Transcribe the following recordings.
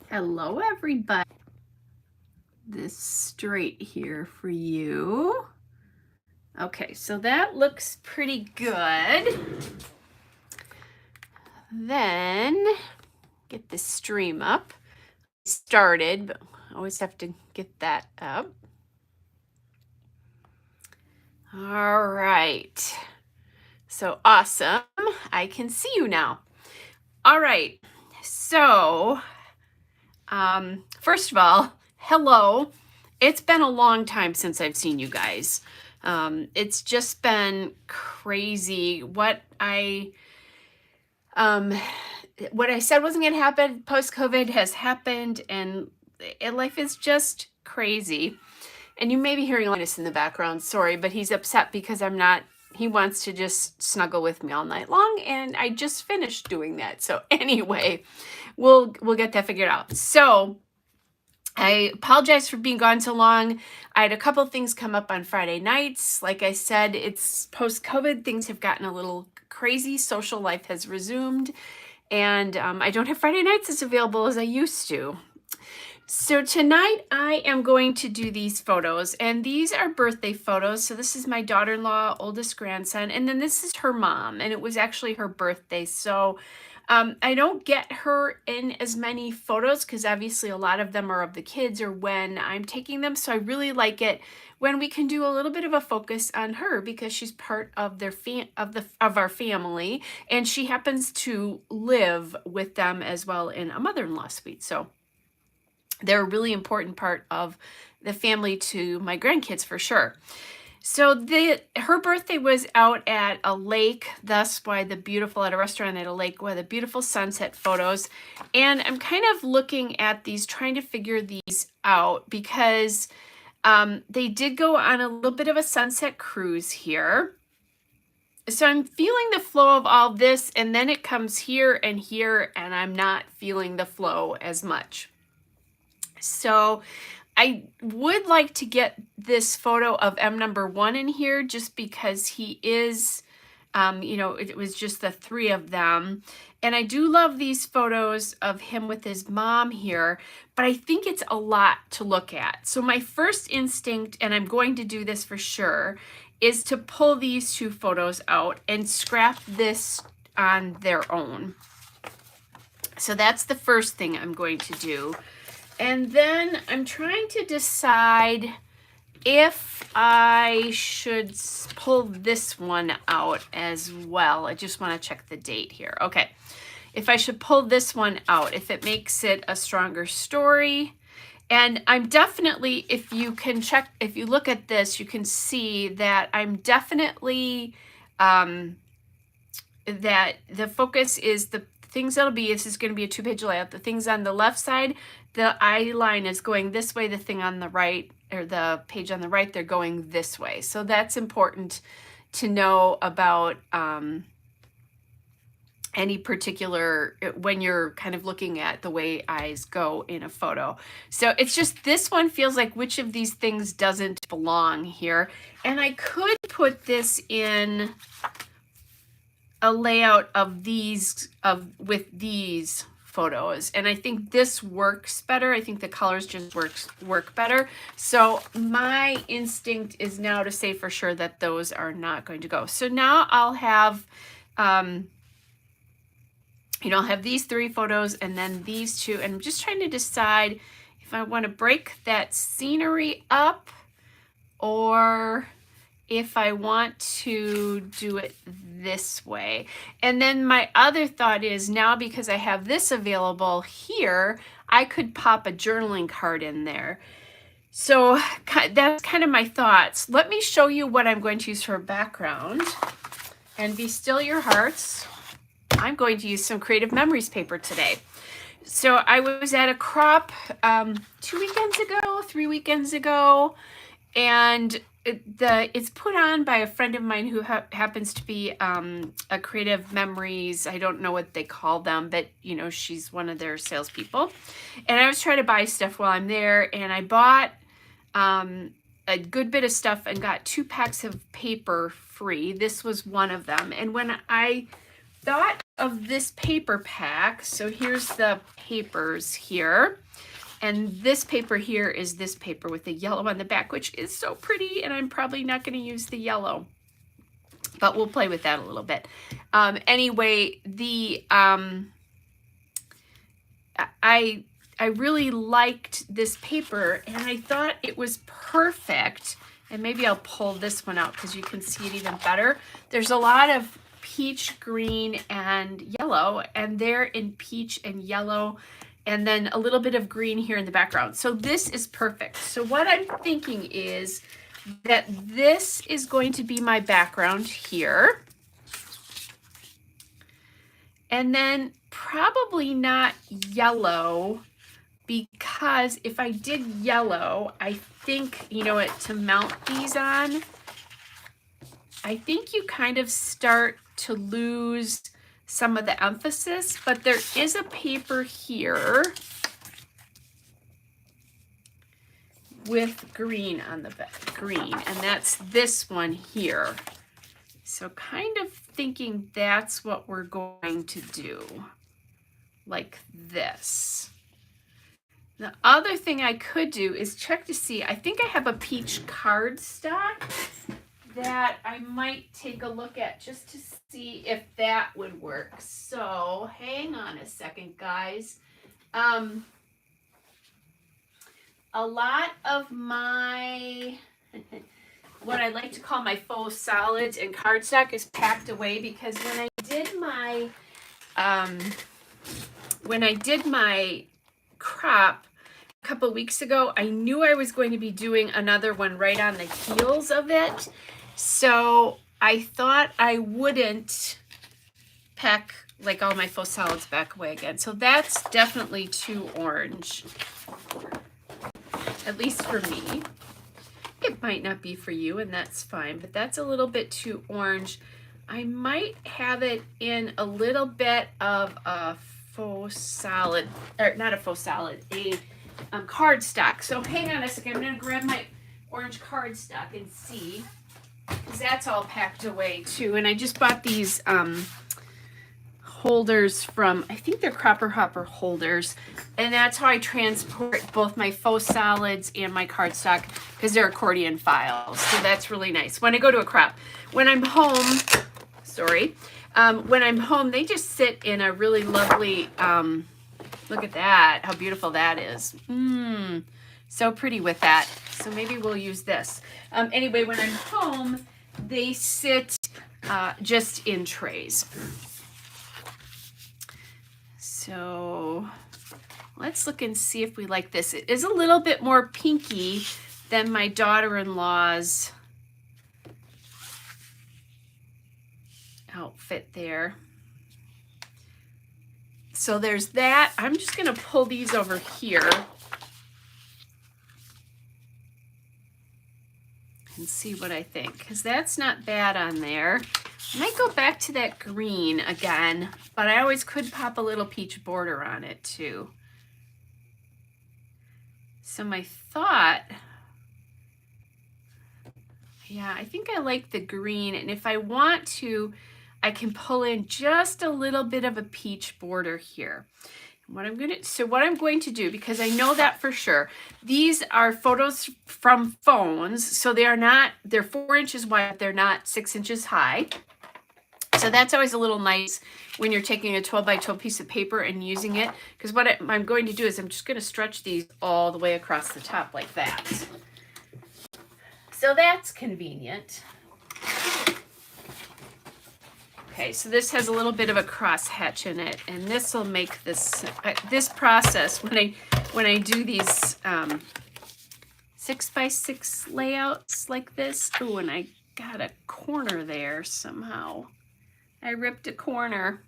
Hello, everybody. This straight here for you. Okay, so that looks pretty good. Then get the stream up. Started, but I always have to get that up. All right. So awesome. I can see you now. All right. So, first of all, hello. It's been a long time since I've seen you guys. It's just been crazy. What I said wasn't going to happen post-COVID has happened, and life is just crazy. And you may be hearing Linus in the background. Sorry, but he's upset because I'm not. He wants to just snuggle with me all night long, and I just finished doing that. So anyway, we'll get that figured out. So I apologize for being gone so long. I had a couple things come up on Friday nights. Like I said, it's post-COVID. Things have gotten a little crazy. Social life has resumed, and I don't have Friday nights as available as I used to. So tonight I am going to do these photos, and these are birthday photos. So this is my daughter-in-law, oldest grandson, and then this is her mom, and it was actually her birthday. So I don't get her in as many photos because obviously a lot of them are of the kids or when I'm taking them. So I really like it when we can do a little bit of a focus on her because she's part of their of our family, and she happens to live with them as well in a mother-in-law suite. So they're a really important part of the family to my grandkids for sure. So her birthday was out at a lake, thus why at a restaurant at a lake, why the beautiful sunset photos. And I'm kind of looking at these, trying to figure these out because they did go on a little bit of a sunset cruise here. So I'm feeling the flow of all this, and then it comes here, and I'm not feeling the flow as much. So I would like to get this photo of M number 1 in here just because he is, it was just the 3 of them. And I do love these photos of him with his mom here, but I think it's a lot to look at. So my first instinct, and I'm going to do this for sure, is to pull these 2 photos out and scrap this on their own. So that's the first thing I'm going to do. And then I'm trying to decide if I should pull this one out as well. I just want to check the date here. Okay. If I should pull this one out, if it makes it a stronger story. And I'm definitely, if you look at this, you can see that I'm definitely, that the focus is the things that'll be, this is going to be a 2-page layout. The things on the left side, the eye line is going this way. The thing on the right, or the page on the right, they're going this way. So that's important to know about any particular, when you're kind of looking at the way eyes go in a photo. So it's just, this one feels like which of these things doesn't belong here. And I could put this in a layout of these, with these photos, and I think this works better. I think the colors just work better. So my instinct is now to say for sure that those are not going to go. So now I'll have I'll have these 3 photos and then these 2, and I'm just trying to decide if I want to break that scenery up or if I want to do it this way. And then my other thought is now, because I have this available here, I could pop a journaling card in there. So that's kind of my thoughts. Let me show you what I'm going to use for a background. And be still your hearts. I'm going to use some Creative Memories paper today. So I was at a crop 2 weekends ago, 3 weekends ago, and it's put on by a friend of mine who happens to be a Creative Memories, I don't know what they call them, but she's one of their salespeople. And I was trying to buy stuff while I'm there, and I bought a good bit of stuff and got 2 packs of paper free. This was one of them. And when I thought of this paper pack. So here's the papers here. And this paper here is this paper with the yellow on the back, which is so pretty, and I'm probably not going to use the yellow, but we'll play with that a little bit. Anyway, I really liked this paper, and I thought it was perfect. And maybe I'll pull this one out because you can see it even better. There's a lot of peach, green, and yellow, and they're in peach and yellow, and then a little bit of green here in the background. So this is perfect. So what I'm thinking is that this is going to be my background here. And then probably not yellow, because if I did yellow, I think, you know what, to mount these on, I think you kind of start to lose some of the emphasis, but there is a paper here with green on the back, green, and that's this one here. So kind of thinking that's what we're going to do, like this. The other thing I could do is check to see, I think I have a peach cardstock that I might take a look at just to see if that would work. So hang on a second, guys. A lot of my, what I like to call my faux solids and cardstock is packed away, because when I did my crop a couple weeks ago, I knew I was going to be doing another one right on the heels of it. So I thought I wouldn't pack like all my faux solids back away again. So that's definitely too orange, at least for me. It might not be for you, and that's fine, but that's a little bit too orange. I might have it in a little bit of a faux solid, or not a faux solid, a cardstock. So hang on a second, I'm gonna grab my orange cardstock and see, because that's all packed away too. And I just bought these holders from, I think they're Cropper Hopper holders, and that's how I transport both my faux solids and my cardstock, because they're accordion files. So that's really nice when I go to a crop. When I'm home, when I'm home, they just sit in a really lovely, look at that, how beautiful that is. So pretty with that. So maybe we'll use this. Anyway, when I'm home, they sit just in trays. So let's look and see if we like this. It is a little bit more pinky than my daughter-in-law's outfit there. So there's that. I'm just going to pull these over here and see what I think, because that's not bad on there. I might go back to that green again, but I always could pop a little peach border on it too. So my thought, yeah, I think I like the green, and if I want to, I can pull in just a little bit of a peach border here. What I'm going to do, because I know that for sure, these are photos from phones, so they're 4 inches wide, they're not 6 inches high. So that's always a little nice when you're taking a 12 by 12 piece of paper and using it, because what I'm going to do is I'm just going to stretch these all the way across the top like that. So that's convenient. Okay, so this has a little bit of a cross hatch in it, and this will make this process when I do these 6 by 6 layouts like this. Ooh, and I got a corner there somehow. I ripped a corner.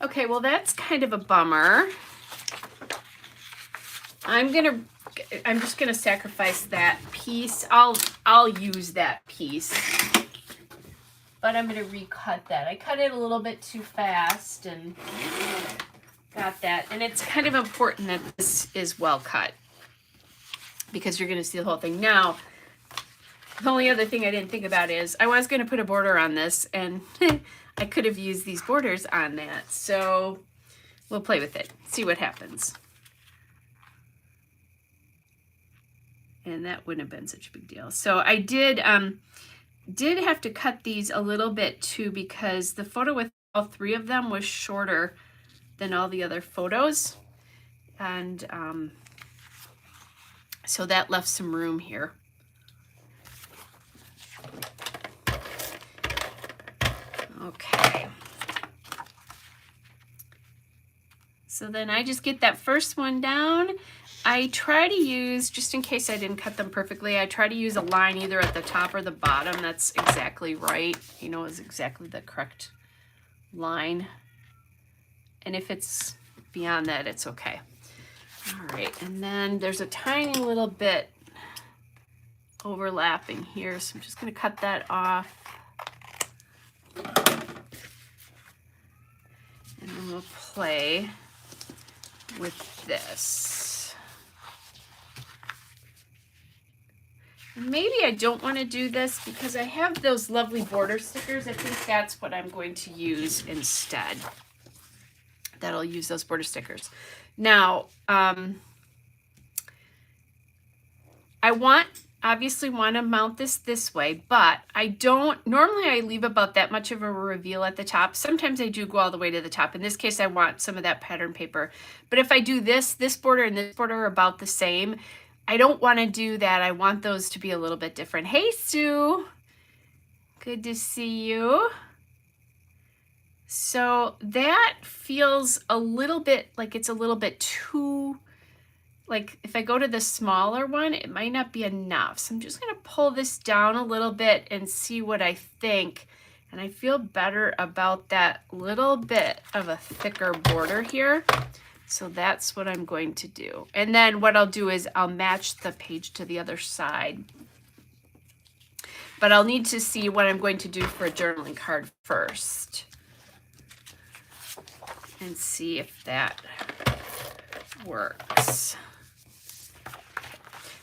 Okay, well that's kind of a bummer. I'm just gonna sacrifice that piece. I'll use that piece, but I'm gonna recut that. I cut it a little bit too fast and got that. And it's kind of important that this is well cut, because you're gonna see the whole thing. Now, the only other thing I didn't think about is I was gonna put a border on this, and I could have used these borders on that. So we'll play with it, see what happens. And that wouldn't have been such a big deal. So I did have to cut these a little bit too, because the photo with all three of them was shorter than all the other photos. And so that left some room here. Okay. So then I just get that first one down. I try to use, just in case I didn't cut them perfectly, I try to use a line either at the top or the bottom. That's exactly right. You know, is exactly the correct line. And if it's beyond that, it's okay. All right, and then there's a tiny little bit overlapping here, so I'm just going to cut that off. And then we'll play with this. Maybe I don't want to do this because I have those lovely border stickers. I think that's what I'm going to use instead. That'll use those border stickers. Now, I obviously want to mount this way, but I don't, normally I leave about that much of a reveal at the top. Sometimes I do go all the way to the top. In this case, I want some of that pattern paper. But if I do this border and this border are about the same, I don't want to do that. I want those to be a little bit different. Hey, Sue. Good to see you. So that feels a little bit like it's a little bit too, like if I go to the smaller one, it might not be enough. So I'm just going to pull this down a little bit and see what I think. And I feel better about that little bit of a thicker border here. So that's what I'm going to do. And then what I'll do is I'll match the page to the other side. But I'll need to see what I'm going to do for a journaling card first. And see if that works.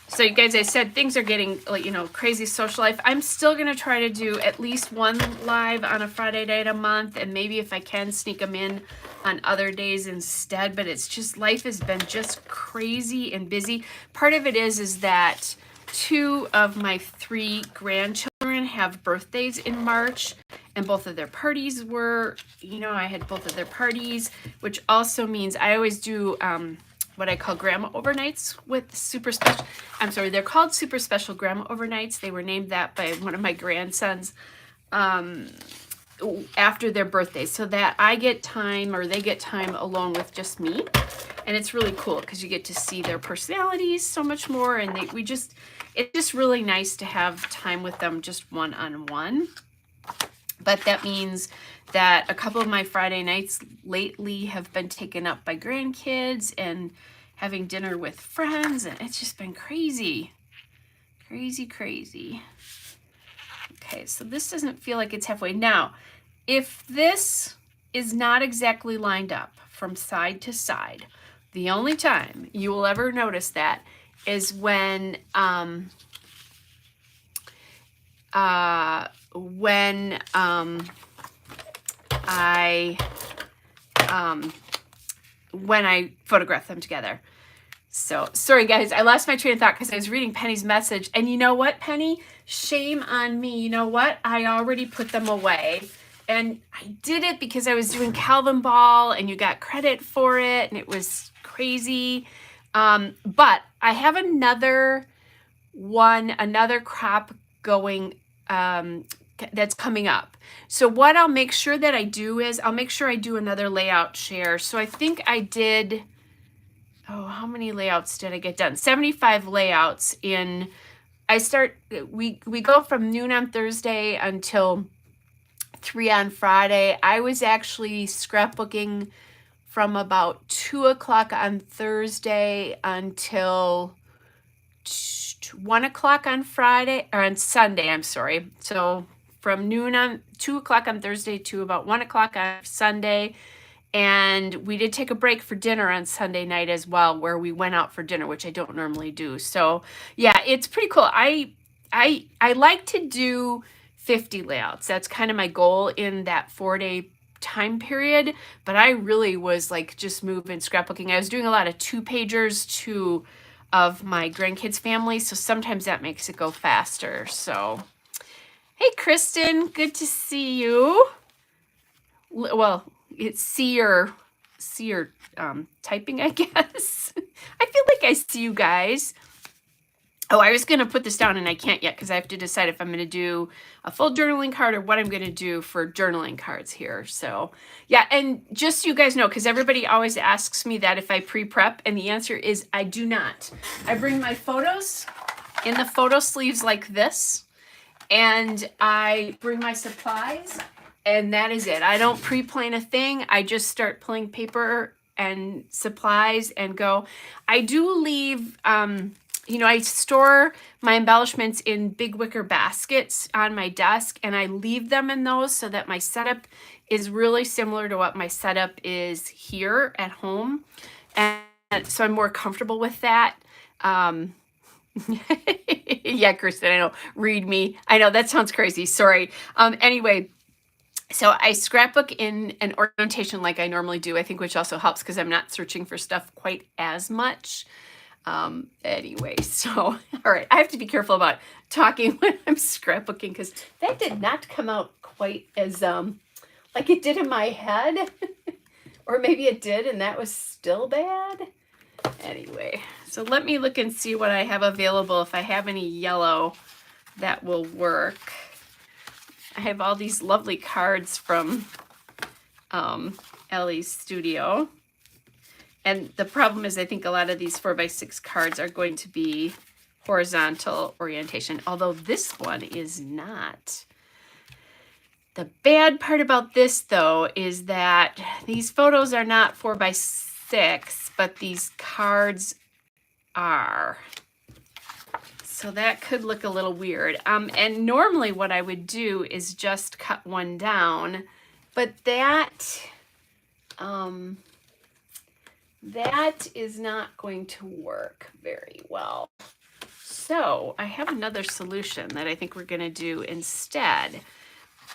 So you guys, I said things are getting, like, you know, crazy social life. I'm still going to try to do at least one live on a Friday night a month, and maybe if I can sneak them in on other days instead. But it's just, life has been just crazy and busy. Part of it is that 2 of my 3 grandchildren have birthdays in March, and both of their parties were, you know, I had both of their parties, which also means I always do what I call grandma overnights with super special, I'm sorry, they're called super special grandma overnights. They were named that by one of my grandsons after their birthdays, so that I get time, or they get time alone with just me. And it's really cool because you get to see their personalities so much more, and it's just really nice to have time with them just one-on-one. But that means that a couple of my Friday nights lately have been taken up by grandkids and having dinner with friends, and it's just been crazy. Crazy. Okay, so this doesn't feel like it's halfway. Now, if this is not exactly lined up from side to side, the only time you will ever notice that is when I photograph them together. So sorry guys, I lost my train of thought because I was reading Penny's message, and you know what, Penny, shame on me. You know what, I already put them away, and I did it because I was doing Calvin Ball and you got credit for it, and it was crazy. But I have another crop going that's coming up. So what I'll make sure that I do is I'll make sure I do another layout share. So I think I did, how many layouts did I get done? 75 layouts in, we go from noon on Thursday until 3 on Friday. I was actually scrapbooking from about 2 o'clock on Thursday until 1 o'clock on Friday, or on Sunday, I'm sorry. So from noon on 2 o'clock on Thursday to about 1 o'clock on Sunday. And we did take a break for dinner on Sunday night as well, where we went out for dinner, which I don't normally do. So yeah, it's pretty cool. I like to do 50 layouts. That's kind of my goal in that 4-day time period. But I really was like just moving scrapbooking. I was doing a lot of 2-pagers of my grandkids' family. So sometimes that makes it go faster. So, hey, Kristen, good to see you. Well, it's see your typing, I guess. I feel like I see you guys. Oh, I was going to put this down and I can't yet because I have to decide if I'm going to do a full journaling card or what I'm going to do for journaling cards here. So yeah, and just so you guys know, because everybody always asks me that if I pre-prep, and the answer is I do not. I bring my photos in the photo sleeves like this, and I bring my supplies, and that is it. I don't pre-plan a thing. I just start pulling paper and supplies and go. I do leave... you know, I store my embellishments in big wicker baskets on my desk, and I leave them in those so that my setup is really similar to what my setup is here at home. And so I'm more comfortable with that. Yeah, Kristen, I know. Read me. I know that sounds crazy. Sorry. Anyway, so I scrapbook in an orientation like I normally do, I think, which also helps because I'm not searching for stuff quite as much. Anyway, so, all right, I have to be careful about talking when I'm scrapbooking because that did not come out quite as, like it did in my head, or maybe it did and that was still bad. Anyway, so let me look and see what I have available, if I have any yellow that will work. I have all these lovely cards from, Ellie's studio. And the problem is I think a lot of these 4x6 cards are going to be horizontal orientation, although this one is not. The bad part about this, though, is that these photos are not 4x6, but these cards are. So that could look a little weird. And normally what I would do is just cut one down, but that is not going to work very well. So I have another solution that I think we're going to do instead.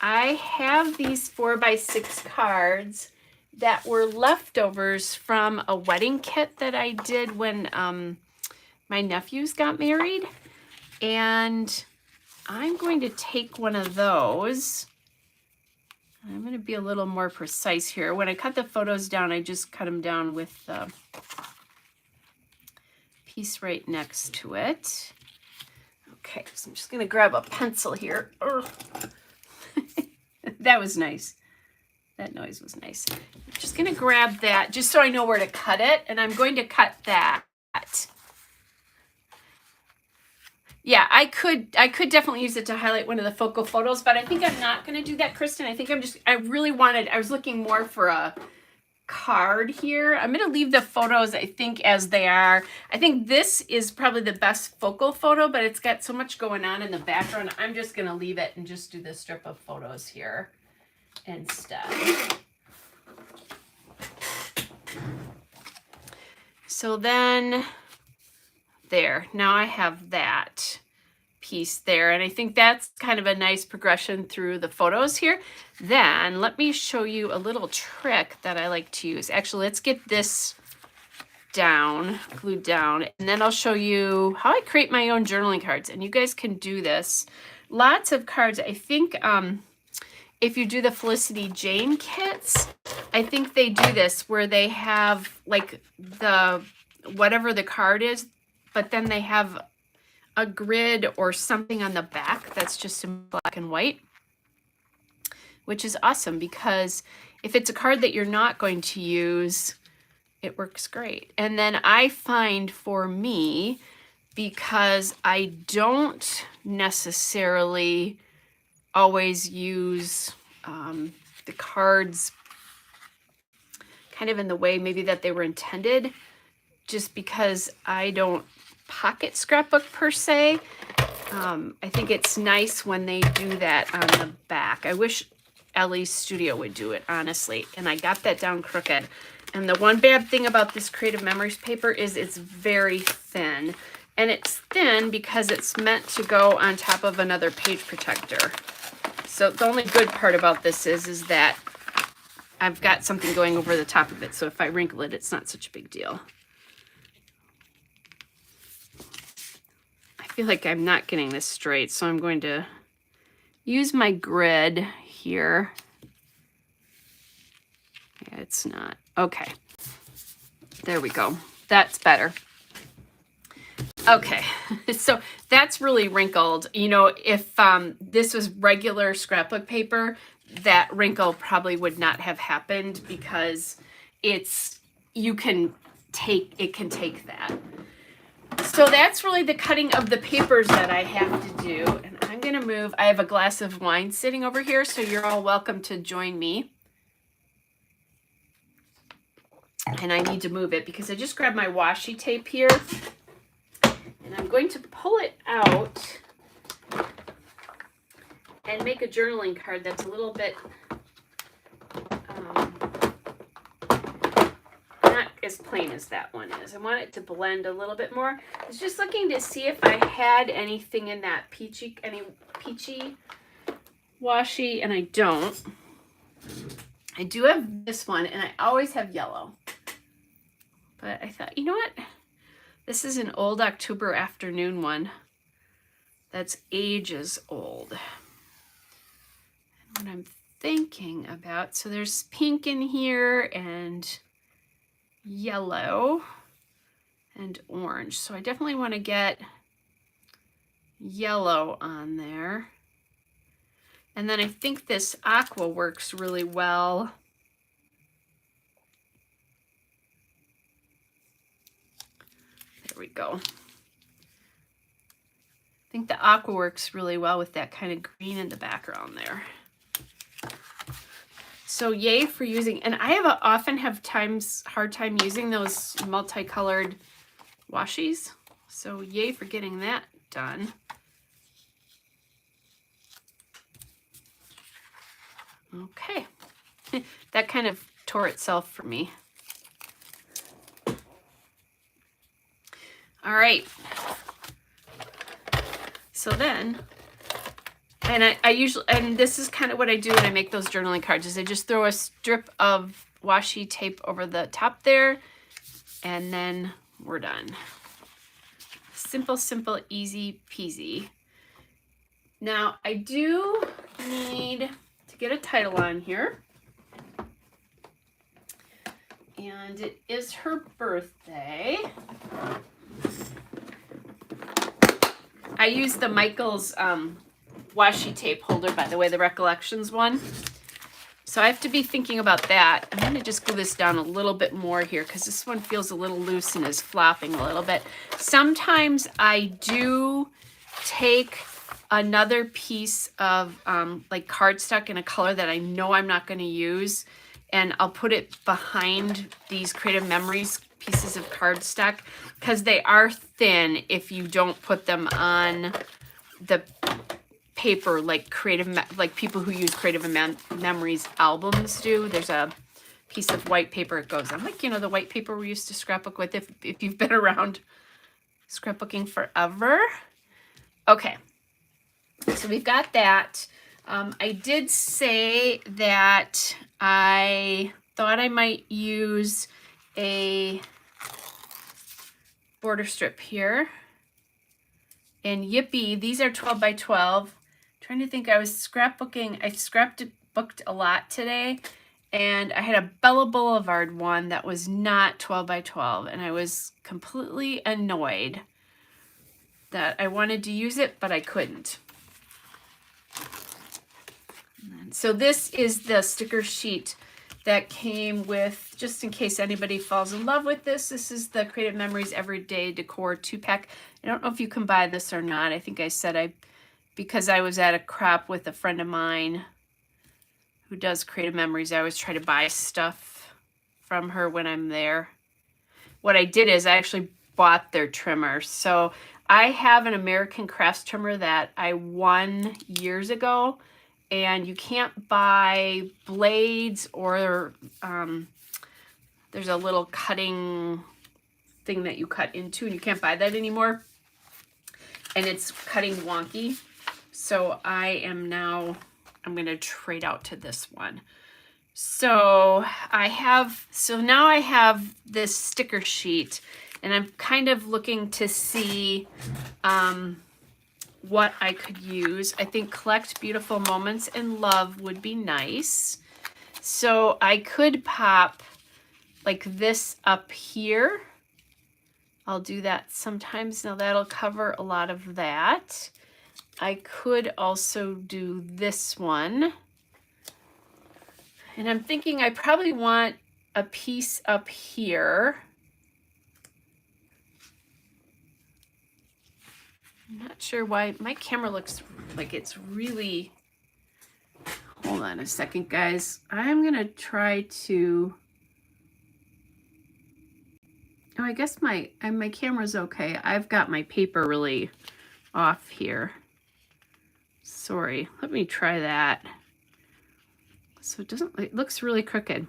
I have these 4x6 cards that were leftovers from a wedding kit that I did when my nephews got married. And I'm going to take one of those. I'm going to be a little more precise here. When I cut the photos down, I just cut them down with the piece right next to it. Okay, so I'm just going to grab a pencil here. That was nice. That noise was nice. I'm just going to grab that just so I know where to cut it, and I'm going to cut that. Yeah, I could definitely use it to highlight one of the focal photos, but I think I'm not going to do that, Kristen. I think I was looking more for a card here. I'm going to leave the photos, I think, as they are. I think this is probably the best focal photo, but it's got so much going on in the background. I'm just going to leave it and just do this strip of photos here instead. So then... there, now I have that piece there, and I think that's kind of a nice progression through the photos here. Then let me show you a little trick that I like to use. Actually, let's get this down, glued down, and then I'll show you how I create my own journaling cards, and you guys can do this. Lots of cards. I think if you do the Felicity Jane kits, I think they do this where they have like whatever the card is, but then they have a grid or something on the back that's just in black and white, which is awesome because if it's a card that you're not going to use, it works great. And then I find for me, because I don't necessarily always use the cards kind of in the way maybe that they were intended, just because I don't pocket scrapbook per se. I think it's nice when they do that on the back. I wish Ellie's studio would do it, honestly. And I got that down crooked. And the one bad thing about this Creative Memories paper is it's very thin. And it's thin because it's meant to go on top of another page protector. So the only good part about this is that I've got something going over the top of it. So if I wrinkle it, it's not such a big deal. I feel like I'm not getting this straight, so I'm going to use my grid here. Yeah, it's not. Okay. There we go. That's better. Okay, so that's really wrinkled. You know, if this was regular scrapbook paper, that wrinkle probably would not have happened because it can take that. So that's really the cutting of the papers that I have to do. And I'm going to move. I have a glass of wine sitting over here, so you're all welcome to join me. And I need to move it because I just grabbed my washi tape here. And I'm going to pull it out and make a journaling card that's a little bit not as plain as that one is. I want it to blend a little bit more. I was just looking to see if I had anything in that peachy washi, and I don't. I do have this one, and I always have yellow. But I thought, you know what? This is an old October afternoon one that's ages old. And what I'm thinking about, so there's pink in here and yellow and orange. So I definitely want to get yellow on there. And then I think this aqua works really well. There we go. I think the aqua works really well with that kind of green in the background there. So yay for using, and I often have hard time using those multicolored washies. So yay for getting that done. Okay, that kind of tore itself for me. All right. So then, and I usually, and this is kind of what I do when I make those journaling cards, is I just throw a strip of washi tape over the top there, and then we're done. Simple, simple, easy peasy. Now I do need to get a title on here. And it is her birthday. I use the Michaels washi tape holder, by the way, the Recollections one. So I have to be thinking about that. I'm going to just glue this down a little bit more here because this one feels a little loose and is flopping a little bit. Sometimes I do take another piece of like cardstock in a color that I know I'm not going to use, and I'll put it behind these Creative Memories pieces of cardstock because they are thin if you don't put them on the paper like people who use Creative Memories albums do. There's a piece of white paper it goes on, like, you know, the white paper we used to scrapbook with if you've been around scrapbooking forever. Okay, so we've got that. I did say that I thought I might use a border strip here. And yippee, these are 12 by 12. Trying to think, I was scrapbooking. I scrapbooked a lot today, and I had a Bella Boulevard one that was not 12 by 12, and I was completely annoyed that I wanted to use it, but I couldn't. So this is the sticker sheet that came with, just in case anybody falls in love with this, this is the Creative Memories Everyday Decor 2-pack. I don't know if you can buy this or not. I think I said because I was at a crop with a friend of mine who does Creative Memories, I always try to buy stuff from her when I'm there. What I did is I actually bought their trimmers. So I have an American Crafts trimmer that I won years ago, and you can't buy blades or there's a little cutting thing that you cut into, and you can't buy that anymore. And it's cutting wonky. So I am now I'm going to trade out to this one. So now I have this sticker sheet, and I'm kind of looking to see what I could use. I think Collect Beautiful Moments in Love would be nice. So I could pop like this up here. I'll do that sometimes. Now that'll cover a lot of that. I could also do this one. And I'm thinking I probably want a piece up here. I'm not sure why my camera looks like it's really, hold on a second, guys. I'm gonna try to, oh, I guess my camera's okay. I've got my paper really off here. Sorry, let me try that. So it looks really crooked.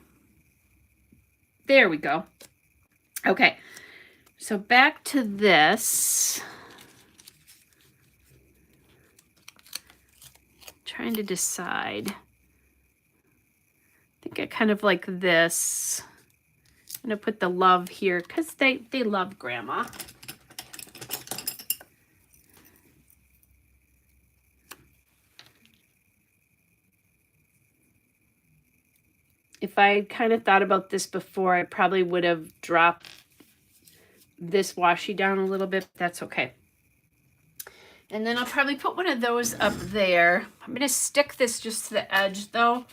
There we go. Okay, so back to this. Trying to decide. I think I kind of like this. I'm gonna put the love here because they love Grandma. If I had kind of thought about this before, I probably would have dropped this washi down a little bit. That's okay. And then I'll probably put one of those up there. I'm gonna stick this just to the edge though,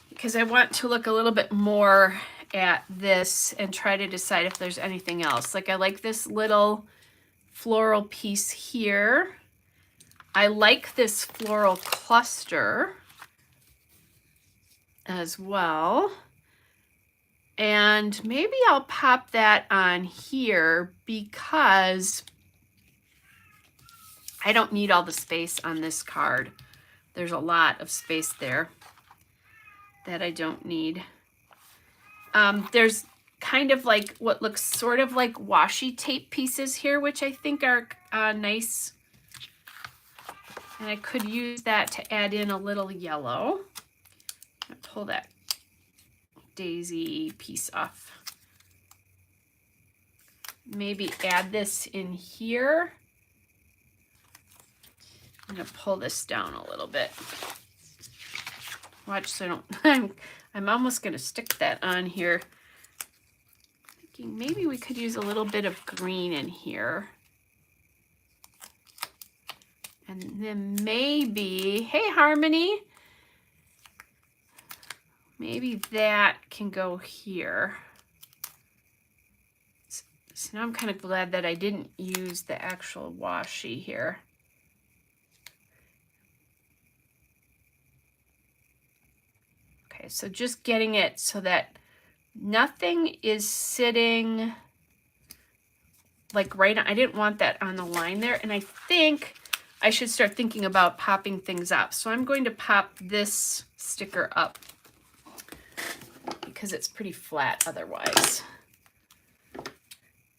because I want to look a little bit more at this and try to decide if there's anything else. Like I like this little floral piece here. I like this floral cluster as well. And maybe I'll pop that on here because I don't need all the space on this card. There's a lot of space there that I don't need. There's kind of like what looks sort of like washi tape pieces here, which I think are nice. And I could use that to add in a little yellow. I'll pull that daisy piece off. Maybe add this in here. I'm gonna pull this down a little bit. Watch so I don't, I'm almost gonna stick that on here. Thinking maybe we could use a little bit of green in here. And then maybe, hey Harmony, maybe that can go here. So now I'm kind of glad that I didn't use the actual washi here. Okay, so just getting it so that nothing is sitting like right on, I didn't want that on the line there. And I think I should start thinking about popping things up. So I'm going to pop this sticker up because it's pretty flat otherwise.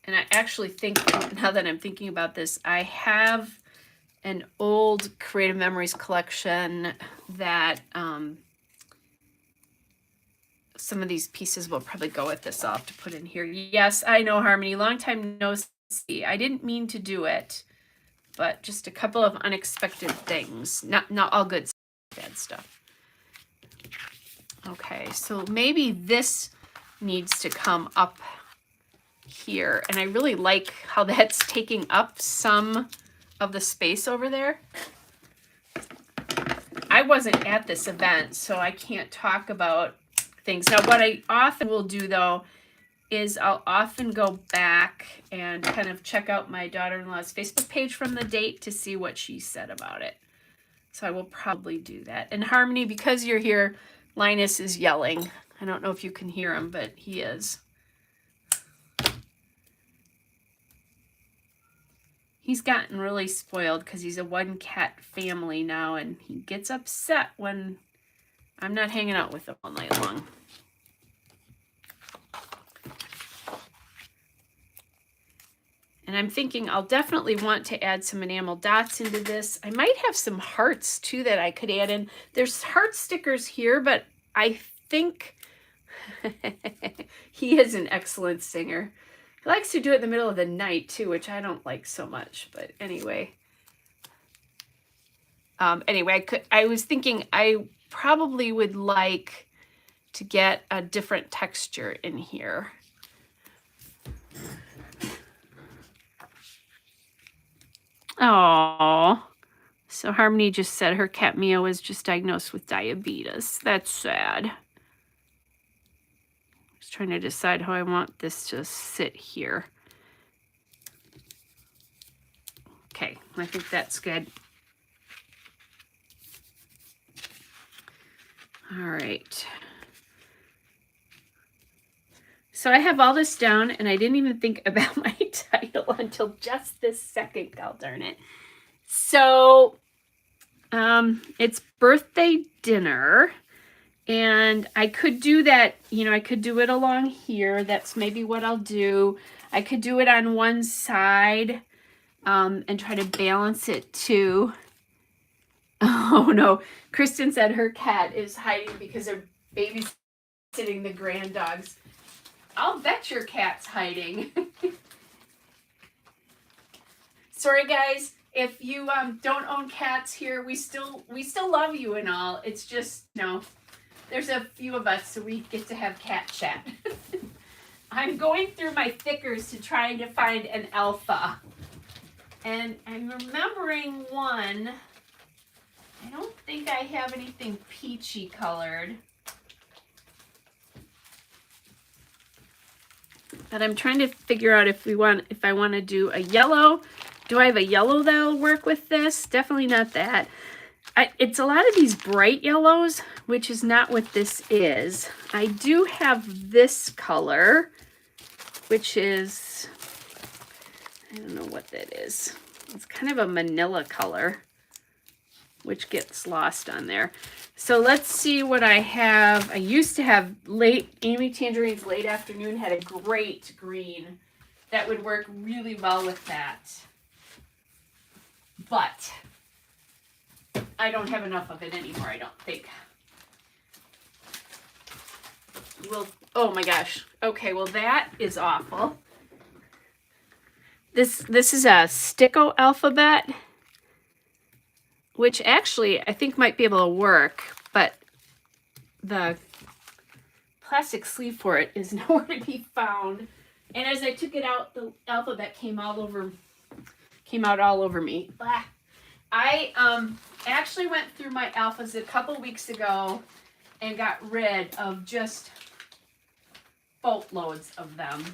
And I actually think, now that I'm thinking about this, I have an old Creative Memories collection that some of these pieces will probably go with this. I'll have to put in here. Yes, I know, Harmony. Long time no see. I didn't mean to do it, but just a couple of unexpected things. Not all good stuff, bad stuff. Okay, so maybe this needs to come up here. And I really like how that's taking up some of the space over there. I wasn't at this event, so I can't talk about things. Now, what I often will do, though, is I'll often go back and kind of check out my daughter-in-law's Facebook page from the date to see what she said about it. So I will probably do that. And Harmony, because you're here, Linus is yelling. I don't know if you can hear him, but he is. He's gotten really spoiled because he's a one-cat family now, and he gets upset when I'm not hanging out with him all night long. And And I'm thinking I'll definitely want to add some enamel dots into this. I might have some hearts too that I could add in. There's heart stickers here, but I think he is an excellent singer. He likes to do it in the middle of the night too, which I don't like so much, but anyway. I was thinking I probably would like to get a different texture in here. Oh, so Harmony just said her cat Mia was just diagnosed with diabetes. That's sad. I was trying to decide how I want this to sit here. Okay, I think that's good. All right. So I have all this down, and I didn't even think about my title until just this second, god darn it. So it's birthday dinner, and I could do that, you know, I could do it along here. That's maybe what I'll do. I could do it on one side and try to balance it too. Oh no, Kristen said her cat is hiding because they're babysitting the grand dogs. I'll bet your cat's hiding. Sorry guys, if you don't own cats here, we still love you and all. It's just, no, there's a few of us, so we get to have cat chat. I'm going through my thickers to try to find an alpha. And I'm remembering one. I don't think I have anything peachy colored. But I'm trying to figure out if I want to do a yellow. Do I have a yellow that'll work with this? Definitely not that. It's a lot of these bright yellows, which is not what this is. I do have this color, which is, I don't know what that is. It's kind of a manila color, which gets lost on there. So let's see what I have. I used to have Amy Tangerine's Late Afternoon had a great green that would work really well with that. But I don't have enough of it anymore, I don't think. Well, oh my gosh. Okay, well that is awful. This is a Sticko alphabet, which actually I think might be able to work, but the plastic sleeve for it is nowhere to be found. And as I took it out, the alphabet came out all over me. Blah. I actually went through my alphas a couple weeks ago and got rid of just boatloads of them.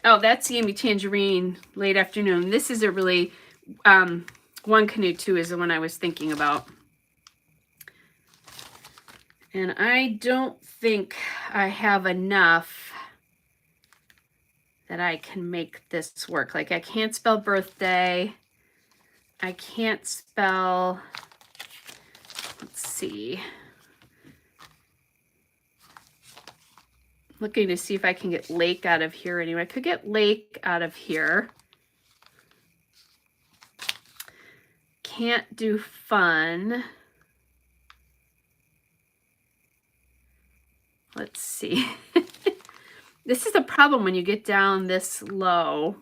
Oh, that's the Amy Tangerine Late Afternoon. This is a really One Canoe 2 is the one I was thinking about. And I don't think I have enough that I can make this work. Like I can't spell birthday. I can't spell, let's see. Looking to see if I can get lake out of here anyway. I could get lake out of here. Can't do fun. Let's see. This is a problem when you get down this low.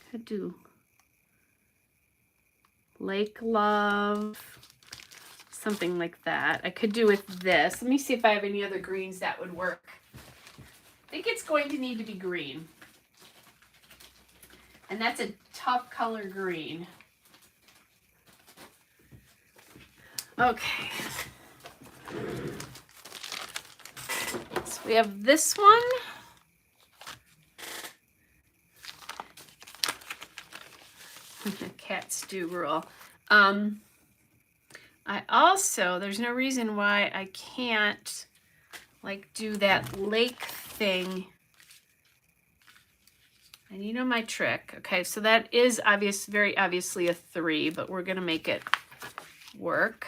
Could do lake love, something like that. I could do with this. Let me see if I have any other greens that would work. I think it's going to need to be green. And that's a tough color green. Okay. So we have this one. Cats do rule. I also, there's no reason why I can't like do that lake thing. And you know my trick. Okay, so that is very obviously a 3, but we're gonna make it work.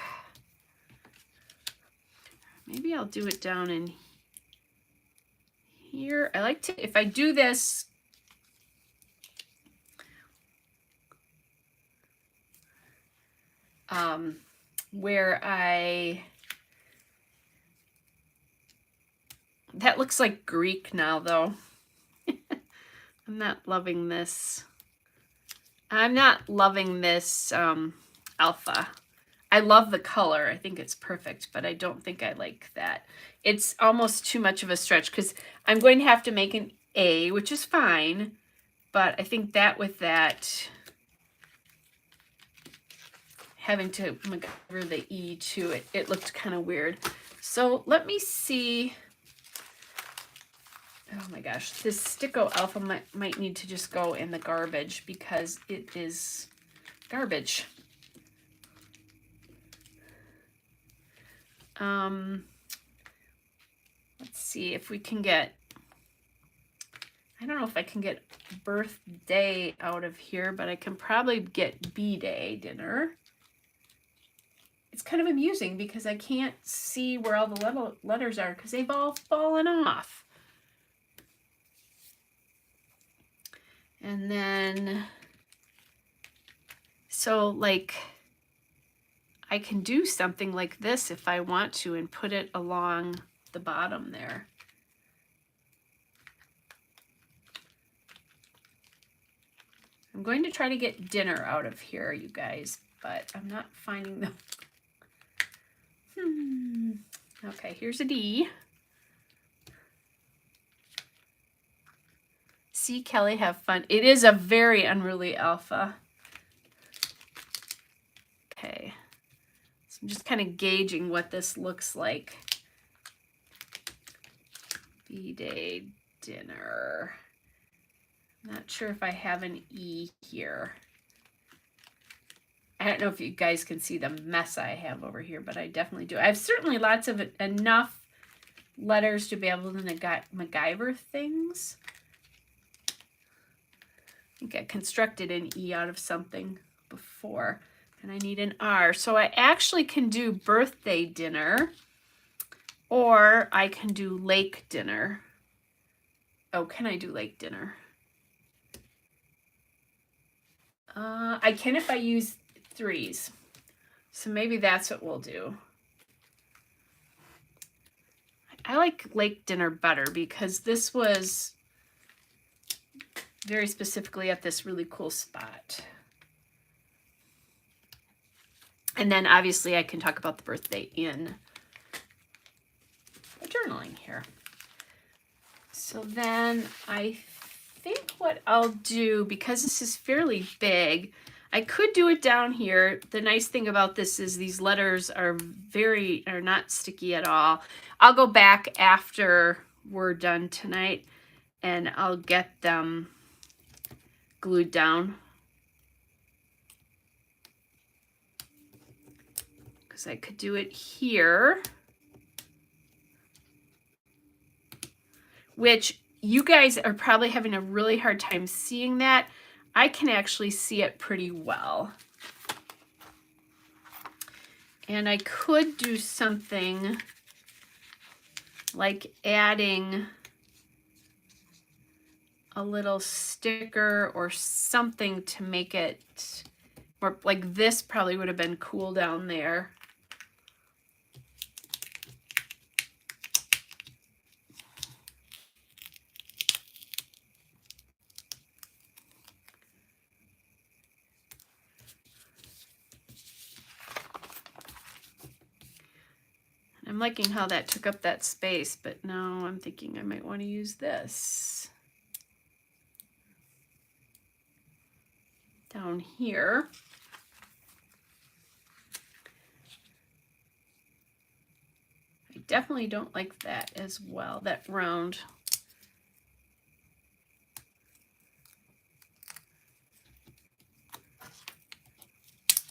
Maybe I'll do it down in here. I like to, if I do this, where that looks like Greek now though. I'm not loving this. I'm not loving this alpha. I love the color. I think it's perfect, but I don't think I like that. It's almost too much of a stretch because I'm going to have to make an A, which is fine, but I think that with that, having to MacGyver the E to it, it looked kind of weird. So let me see. Oh my gosh, this Sticko Alpha might need to just go in the garbage because it is garbage. Let's see if we can get, I don't know if I can get birthday out of here, but I can probably get B-Day dinner. It's kind of amusing because I can't see where all the letters are because they've all fallen off. And then, so like, I can do something like this if I want to and put it along the bottom there. I'm going to try to get dinner out of here, you guys, but I'm not finding them. Okay, here's a D. See Kelly have fun. It is a very unruly alpha. Okay, so I'm just kind of gauging what this looks like. B-Day dinner. Not sure if I have an E here. I don't know if you guys can see the mess I have over here, but I definitely do. I have certainly lots of enough letters to be able to MacGyver things. I think I constructed an E out of something before, and I need an R. So I actually can do birthday dinner, or I can do lake dinner. Oh, can I do lake dinner? I can if I use 3s. So maybe that's what we'll do. I like lake dinner better because this was very specifically at this really cool spot. And then obviously I can talk about the birthday in the journaling here. So then I think what I'll do, because this is fairly big, I could do it down here. The nice thing about this is these letters are not sticky at all. I'll go back after we're done tonight and I'll get them glued down. Because I could do it here, which you guys are probably having a really hard time seeing that. I can actually see it pretty well. And I could do something like adding a little sticker or something to make it more like this. Probably would have been cool down there. I'm liking how that took up that space, but now I'm thinking I might want to use this down here. I definitely don't like that as well, that round.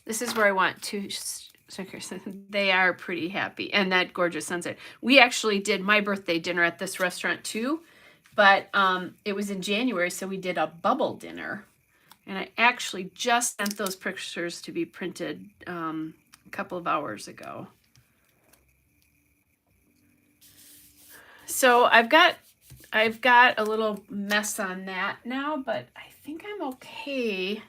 This is where I want to stickers. They are pretty happy. And that gorgeous sunset. We actually did my birthday dinner at this restaurant too, but it was in January, so we did a bubble dinner. And I actually just sent those pictures to be printed a couple of hours ago. So I've got I've got a little mess on that now, but I think I'm okay.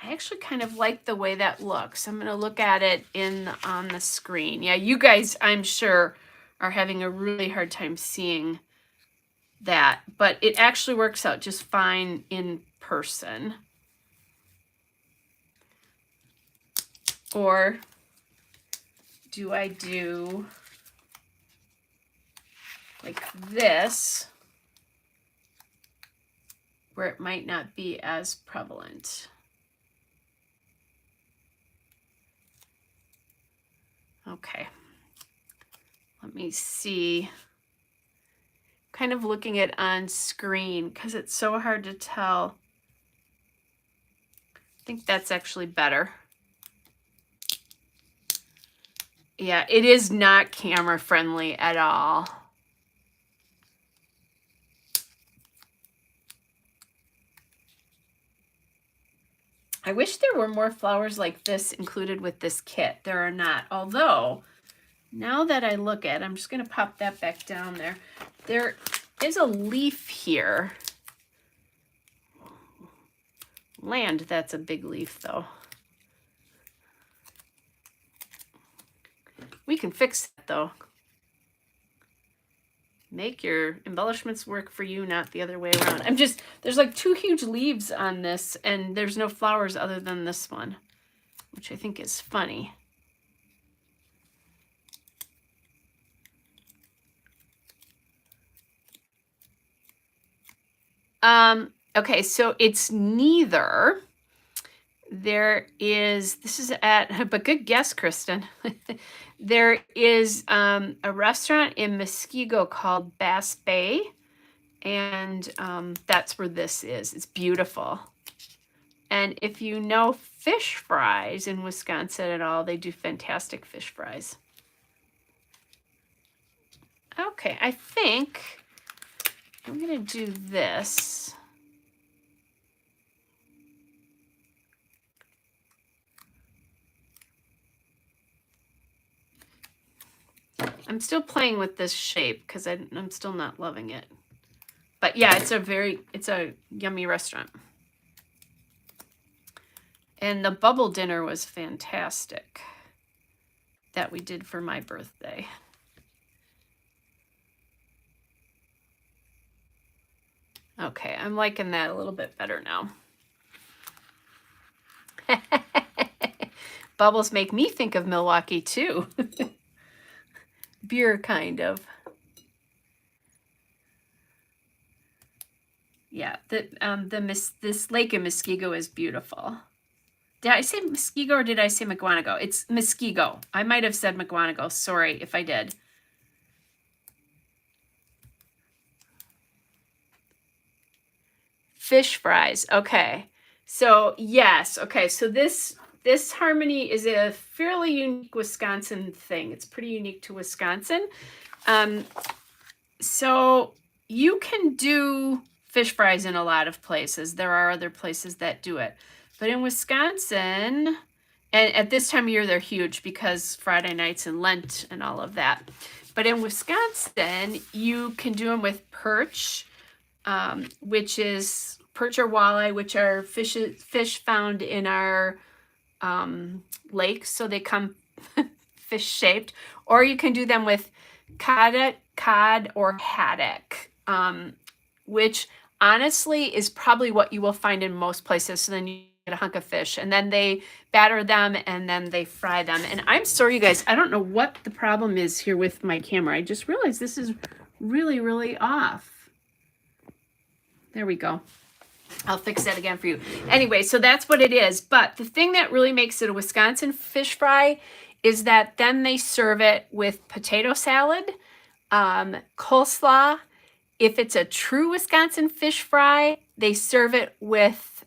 I actually kind of like the way that looks. I'm going to look at it on the screen. Yeah, you guys, I'm sure, are having a really hard time seeing that, but it actually works out just fine in person. Or do I do like this, where it might not be as prevalent? Okay, let me see. Kind of looking at on screen because it's so hard to tell. I think that's actually better. Yeah, it is not camera friendly at all. I wish there were more flowers like this included with this kit. There are not, although now that I look at it, I'm just going to pop that back down there. There is a leaf here. Land, that's a big leaf though. We can fix that though. Make your embellishments work for you, not the other way around. There's like 2 huge leaves on this, and there's no flowers other than this one, which I think is funny. Okay, so it's neither. This is at, but good guess, Kristen. There is a restaurant in Muskego called Bass Bay, and that's where this is. It's beautiful. And if you know fish fries in Wisconsin at all, they do fantastic fish fries. Okay, I think I'm going to do this. I'm still playing with this shape because I'm still not loving it. But yeah, it's a yummy restaurant. And the bubble dinner was fantastic that we did for my birthday. Okay, I'm liking that a little bit better now. Bubbles make me think of Milwaukee too. Beer, kind of. Yeah, this lake in Muskego is beautiful. Did I say Muskego or did I say McGuanago? It's Muskego. I might have said McGuanago. Sorry if I did. Fish fries. Okay. So yes. Okay. So this harmony is a fairly unique Wisconsin thing. It's pretty unique to Wisconsin. So you can do fish fries in a lot of places. There are other places that do it. But in Wisconsin, and at this time of year, they're huge because Friday nights and Lent and all of that. But in Wisconsin, you can do them with perch, which is perch or walleye, which are fish found in our lakes. So they come fish shaped. Or you can do them with cod or haddock, which honestly is probably what you will find in most places. So then you get a hunk of fish and then they batter them and then they fry them. And I'm sorry, you guys, I don't know what the problem is here with my camera. I just realized this is really, really off. There we go. I'll fix that again for you. Anyway, so that's what it is. But the thing that really makes it a Wisconsin fish fry is that then they serve it with potato salad, coleslaw. If it's a true Wisconsin fish fry, they serve it with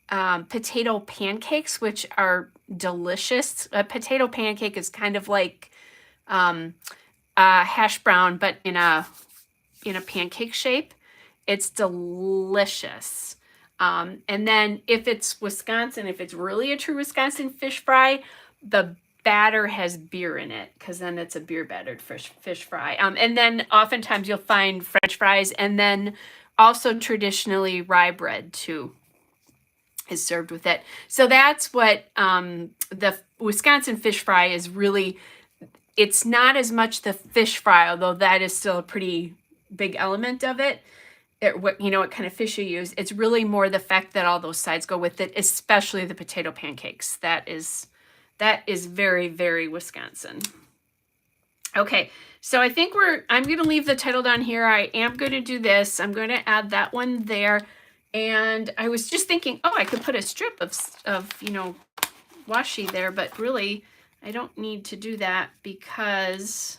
potato pancakes, which are delicious. A potato pancake is kind of like hash brown, but in a pancake shape. It's delicious. And then if it's Wisconsin, if it's really a true Wisconsin fish fry, the batter has beer in it, because then it's a beer battered fish fry. And then oftentimes you'll find French fries, and then also traditionally rye bread too is served with it. So that's what the Wisconsin fish fry is really. It's not as much the fish fry, although that is still a pretty big element of it. What kind of fish you use. It's really more the fact that all those sides go with it, especially the potato pancakes. That is very, very Wisconsin. Okay, so I think I'm going to leave the title down here. I am going to do this. I'm going to add that one there. And I was just thinking, oh, I could put a strip of washi there, but really I don't need to do that because,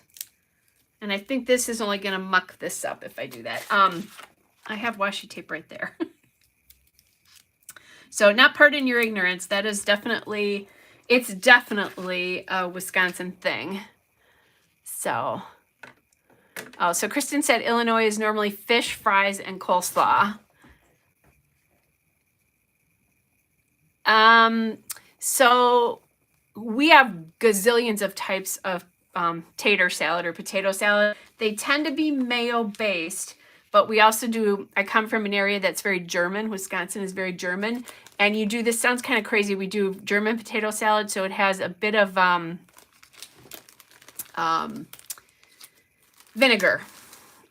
and I think this is only going to muck this up if I do that. I have washi tape right there. So not pardon your ignorance. That is definitely, it's definitely a Wisconsin thing. So, oh, so Kristen said Illinois is normally fish, fries, and coleslaw. So we have gazillions of types of tater salad or potato salad. They tend to be mayo based, but we also do, I come from an area that's very German. Wisconsin is very German. And you do, this sounds kind of crazy. We do German potato salad. So it has a bit of vinegar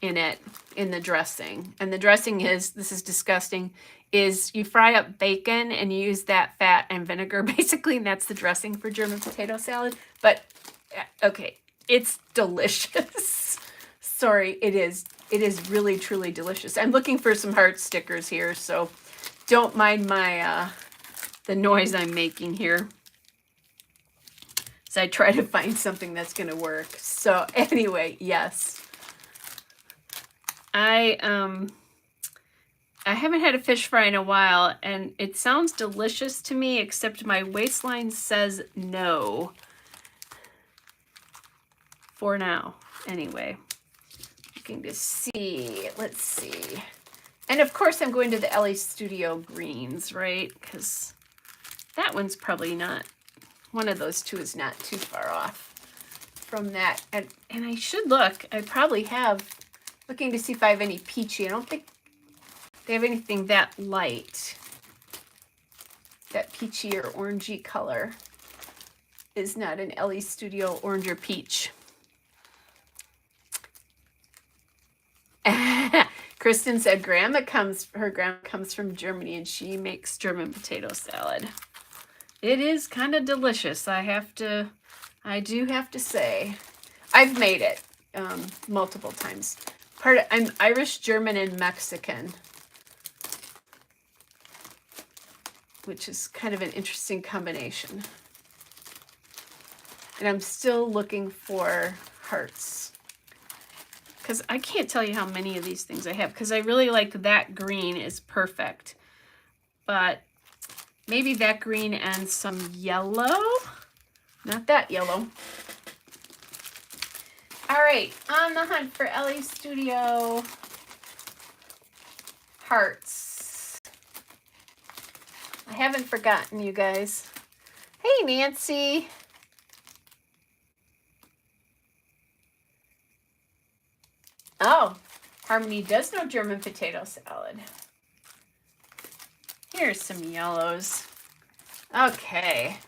in it, in the dressing. And the dressing is, this is disgusting, is you fry up bacon and you use that fat and vinegar basically, and that's the dressing for German potato salad. But okay, it's delicious. Sorry, it is really truly delicious. I'm looking for some heart stickers here, so don't mind my the noise I'm making here. So I try to find something that's going to work. So anyway, yes. I haven't had a fish fry in a while, and it sounds delicious to me, except my waistline says no. For now, anyway. Looking to see, let's see. And of course I'm going to the Ellie Studio Greens, right? Because that one's probably not, one of those two is not too far off from that. And I should look, I probably have, looking to see if I have any peachy. I don't think they have anything that light. That peachy or orangey color is not an Ellie Studio orange or peach. Kristen said her grandma comes from Germany and she makes German potato salad. It is kind of delicious. I do have to say, I've made it multiple times. I'm Irish, German, and Mexican, which is kind of an interesting combination. And I'm still looking for hearts, because I can't tell you how many of these things I have, because I really like that green is perfect. But maybe that green and some yellow. Not that yellow. All right, on the hunt for Ellie Studio hearts. I haven't forgotten you guys. Hey, Nancy. Oh, Harmony does know German potato salad. Here's some yellows. Okay.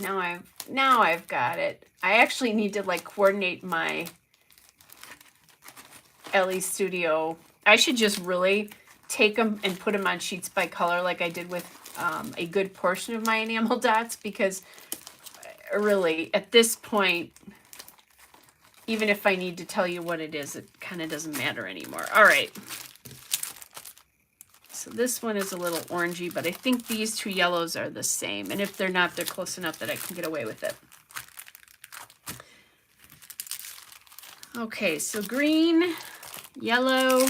Now I've got it. I actually need to like coordinate my Ellie Studio. I should just really take them and put them on sheets by color like I did with a good portion of my enamel dots, because really at this point, even if I need to tell you what it is, it kind of doesn't matter anymore. All right. So this one is a little orangey, but I think these two yellows are the same. And if they're not, they're close enough that I can get away with it. Okay, so green, yellow.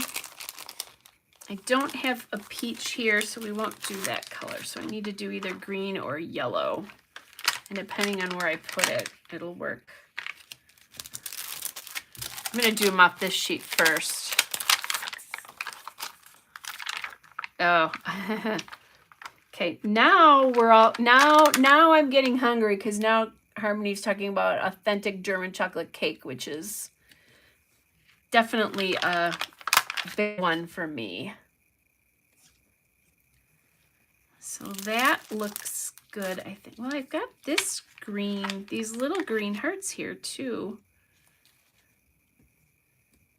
I don't have a peach here, so we won't do that color. So I need to do either green or yellow. And depending on where I put it, it'll work. I'm going to do them off this sheet first. Oh, okay. Now we're all, now I'm getting hungry, because now Harmony's talking about authentic German chocolate cake, which is definitely a big one for me. So that looks good, I think. Well, I've got this green, these little green hearts here too.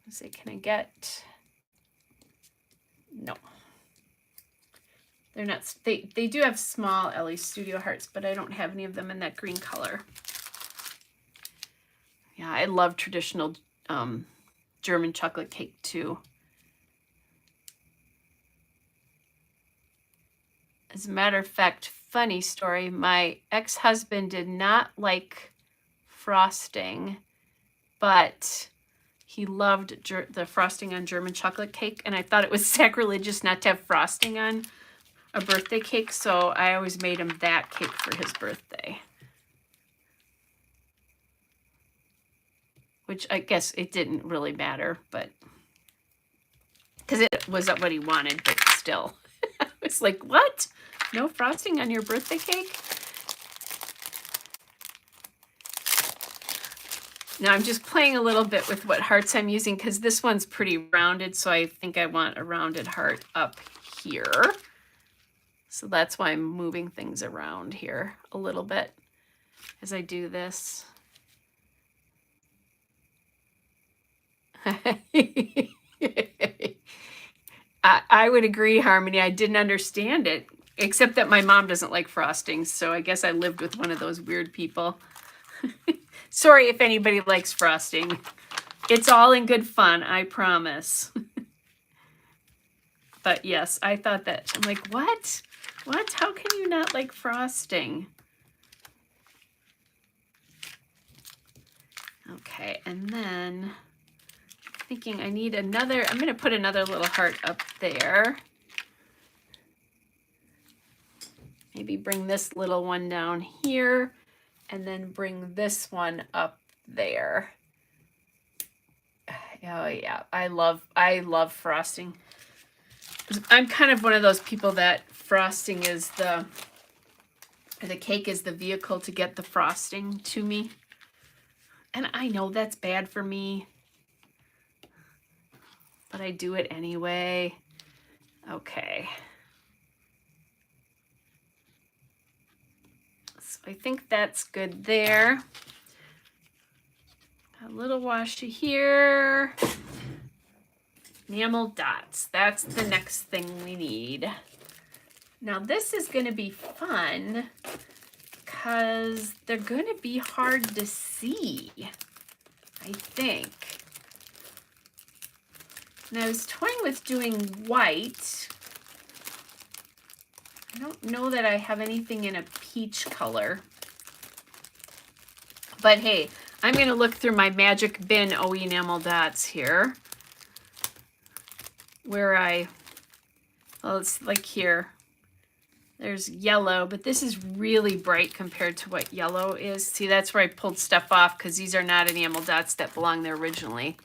Let's see, can I get, no. They're not, they do have small Ellie Studio hearts, but I don't have any of them in that green color. Yeah, I love traditional German chocolate cake too. As a matter of fact, funny story, my ex-husband did not like frosting, but he loved the frosting on German chocolate cake, and I thought it was sacrilegious not to have frosting on a birthday cake, so I always made him that cake for his birthday. Which I guess it didn't really matter, but because it was what he wanted, but still. I was like, what? No frosting on your birthday cake? Now I'm just playing a little bit with what hearts I'm using because this one's pretty rounded, so I think I want a rounded heart up here. So that's why I'm moving things around here a little bit as I do this. I would agree, Harmony. I didn't understand it, except that my mom doesn't like frosting, so I guess I lived with one of those weird people. Sorry if anybody likes frosting. It's all in good fun, I promise. But yes, I thought that. I'm like, what? What? How can you not like frosting? Okay, and then I'm thinking I need another, I'm going to put another little heart up there. Maybe bring this little one down here and then bring this one up there. Oh yeah, I love frosting. I'm kind of one of those people that frosting is the cake is the vehicle to get the frosting to me. And I know that's bad for me, but I do it anyway. Okay. So I think that's good there. A little washi here. Enamel dots. That's the next thing we need. Now this is going to be fun because they're going to be hard to see, I think. And I was toying with doing white. I don't know that I have anything in a peach color. But hey, I'm going to look through my Magic Bin OE Enamel Dots here. Where well, it's like here. There's yellow, but this is really bright compared to what yellow is. See, that's where I pulled stuff off because these are not enamel dots that belong there originally.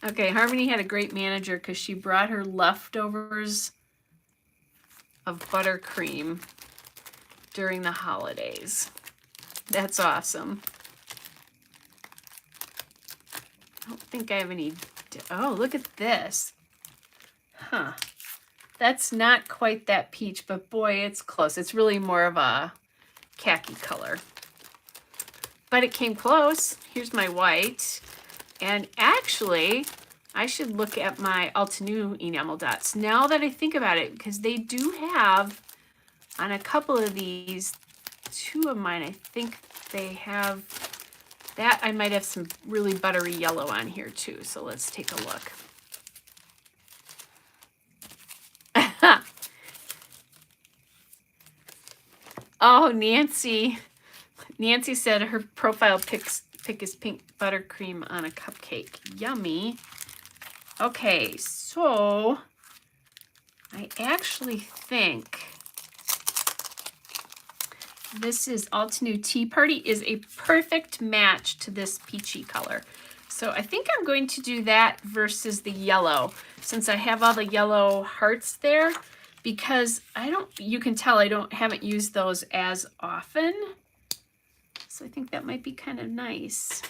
Okay, Harmony had a great manager because she brought her leftovers of buttercream during the holidays. That's awesome. I don't think I have any. Oh, look at this. Huh. That's not quite that peach, but boy, it's close. It's really more of a khaki color. But it came close. Here's my white. And actually, I should look at my Altenew enamel dots now that I think about it, because they do have, on a couple of these, two of mine, I think they have that. I might have some really buttery yellow on here too. So let's take a look. Oh, Nancy. Nancy said her profile pick is pink buttercream on a cupcake. Yummy. Okay, so I actually think this is Altenew Tea Party is a perfect match to this peachy color. So I think I'm going to do that versus the yellow, since I have all the yellow hearts there, because you can tell haven't used those as often. So I think that might be kind of nice.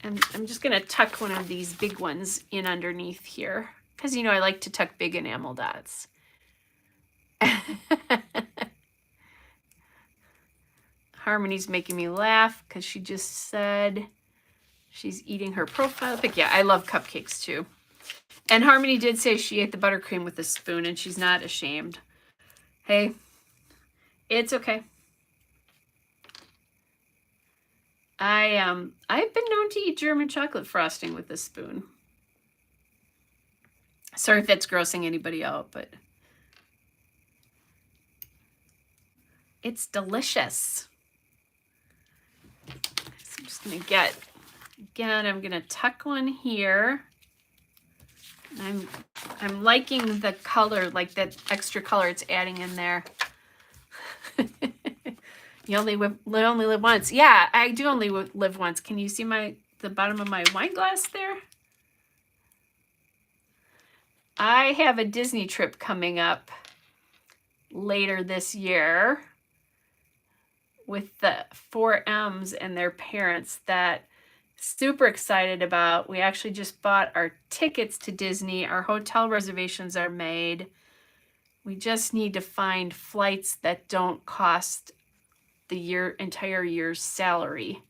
And I'm just going to tuck one of these big ones in underneath here, because I like to tuck big enamel dots. Harmony's making me laugh because she just said she's eating her profile pic. Yeah, I love cupcakes too. And Harmony did say she ate the buttercream with a spoon, and she's not ashamed. Hey, it's okay. I've been known to eat German chocolate frosting with a spoon. Sorry if that's grossing anybody out, but it's delicious. So I'm just gonna I'm gonna tuck one here. I'm liking the color, like that extra color it's adding in there. You only live once. Yeah, I do only live once. Can you see the bottom of my wine glass there? I have a Disney trip coming up later this year with the 4Ms and their parents that super excited about. We actually just bought our tickets to Disney. Our hotel reservations are made. We just need to find flights that don't cost the entire year's salary.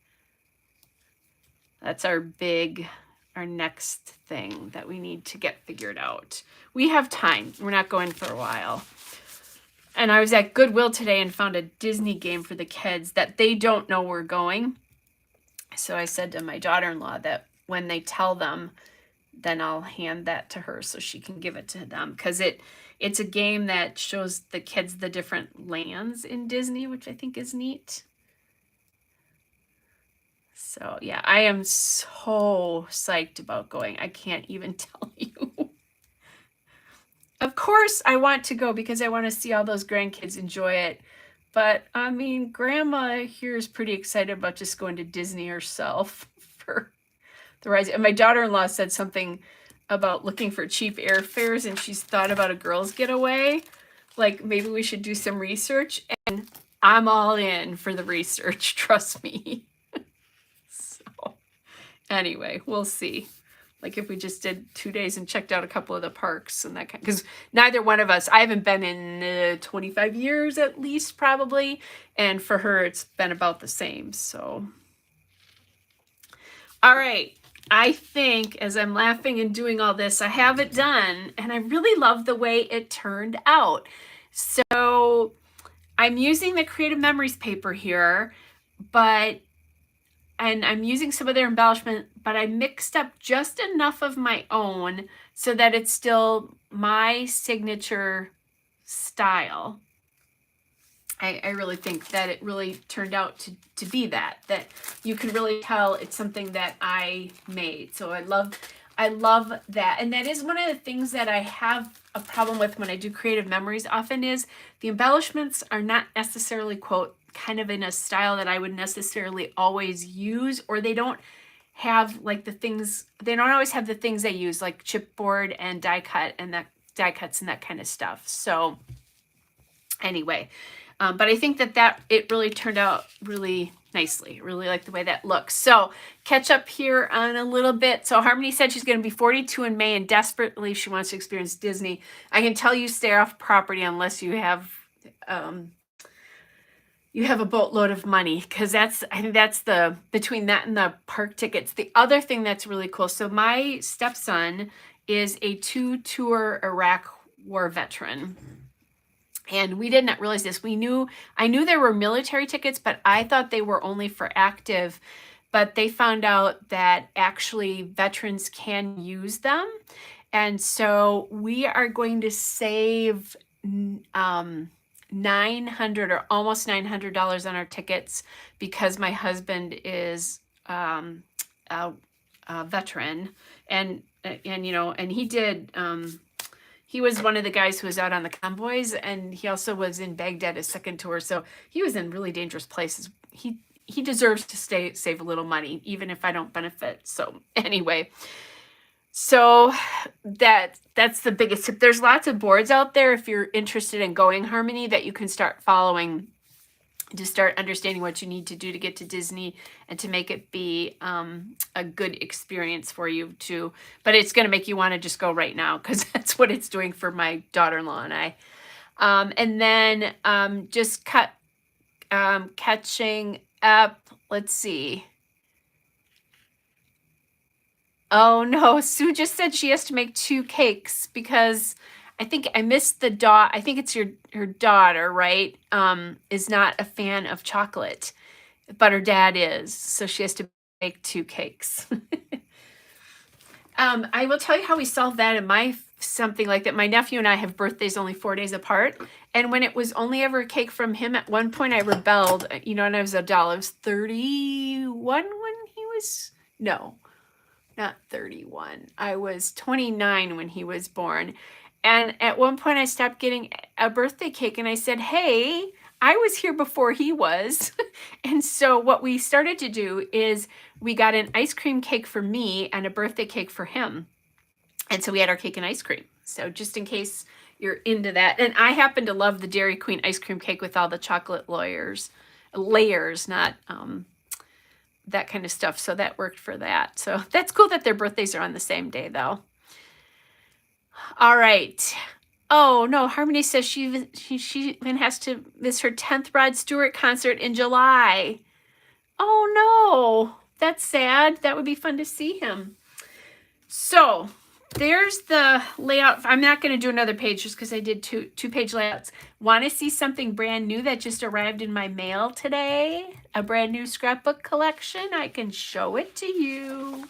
That's our next thing that we need to get figured out. We have time. We're not going for a while. And I was at Goodwill today and found a Disney game for the kids that they don't know we're going. So I said to my daughter-in-law that when they tell them, then I'll hand that to her so she can give it to them. Because it's a game that shows the kids the different lands in Disney, which I think is neat. So yeah, I am so psyched about going. I can't even tell you. Of course I want to go because I want to see all those grandkids enjoy it. But I mean, Grandma here is pretty excited about just going to Disney herself for the ride. And my daughter-in-law said something about looking for cheap airfares, and she's thought about a girls' getaway. Like maybe we should do some research, and I'm all in for the research, trust me. So anyway, we'll see. Like if we just did 2 days and checked out a couple of the parks and that kind, because neither one of us, I haven't been in 25 years at least probably. And for her, it's been about the same. So, all right. I think as I'm laughing and doing all this, I have it done and I really love the way it turned out. So I'm using the Creative Memories paper here, and I'm using some of their embellishment, but I mixed up just enough of my own so that it's still my signature style. I really think that it really turned out to be that you can really tell it's something that I made. So I love that. And that is one of the things that I have a problem with when I do Creative Memories often is the embellishments are not necessarily, quote, kind of in a style that I would necessarily always use, or they don't have like they don't always have the things I use, like chipboard and die cuts and that kind of stuff. So anyway, but I think that it really turned out really nicely. Really like the way that looks. So catch up here on a little bit. So Harmony said she's going to be 42 in May and desperately she wants to experience Disney. I can tell you stay off property unless you have a boatload of money, because I think that's between that and the park tickets. The other thing that's really cool. So my stepson is a 2-tour Iraq war veteran. And we did not realize this. I knew there were military tickets, but I thought they were only for active. But they found out that actually veterans can use them. And so we are going to save $900 or almost $900 on our tickets because my husband is a veteran. And he did... he was one of the guys who was out on the convoys, and he also was in Baghdad, his second tour. So he was in really dangerous places. he deserves to save a little money, even if I don't benefit. So anyway, so that's the biggest tip. There's lots of boards out there if you're interested in going Harmony that you can start following to start understanding what you need to do to get to Disney and to make it be a good experience for you too. But it's going to make you want to just go right now, because that's what it's doing for my daughter-in-law and I. And then just catching up. Let's see. Oh no, Sue just said she has to make 2 cakes because I think I missed the I think it's her daughter, right? Is not a fan of chocolate, but her dad is, so she has to make 2 cakes. I will tell you how we solved that in something like that. My nephew and I have birthdays only 4 days apart. And when it was only ever a cake from him, at one point I rebelled, you know, and I was a doll. I was 31 when he was, no, not 31. I was 29 when he was born. And at one point I stopped getting a birthday cake and I said, hey, I was here before he was. And so what we started to do is we got an ice cream cake for me and a birthday cake for him. And so we had our cake and ice cream. So just in case you're into that. And I happen to love the Dairy Queen ice cream cake with all the chocolate layers, not that kind of stuff. So that worked for that. So that's cool that their birthdays are on the same day though. All right. Oh no, Harmony says she even has to miss her 10th Rod Stewart concert in July. Oh no, that's sad. That would be fun to see him. So there's the layout. I'm not going to do another page just because I did two-page layouts. Want to see something brand new that just arrived in my mail today? A brand new scrapbook collection? I can show it to you.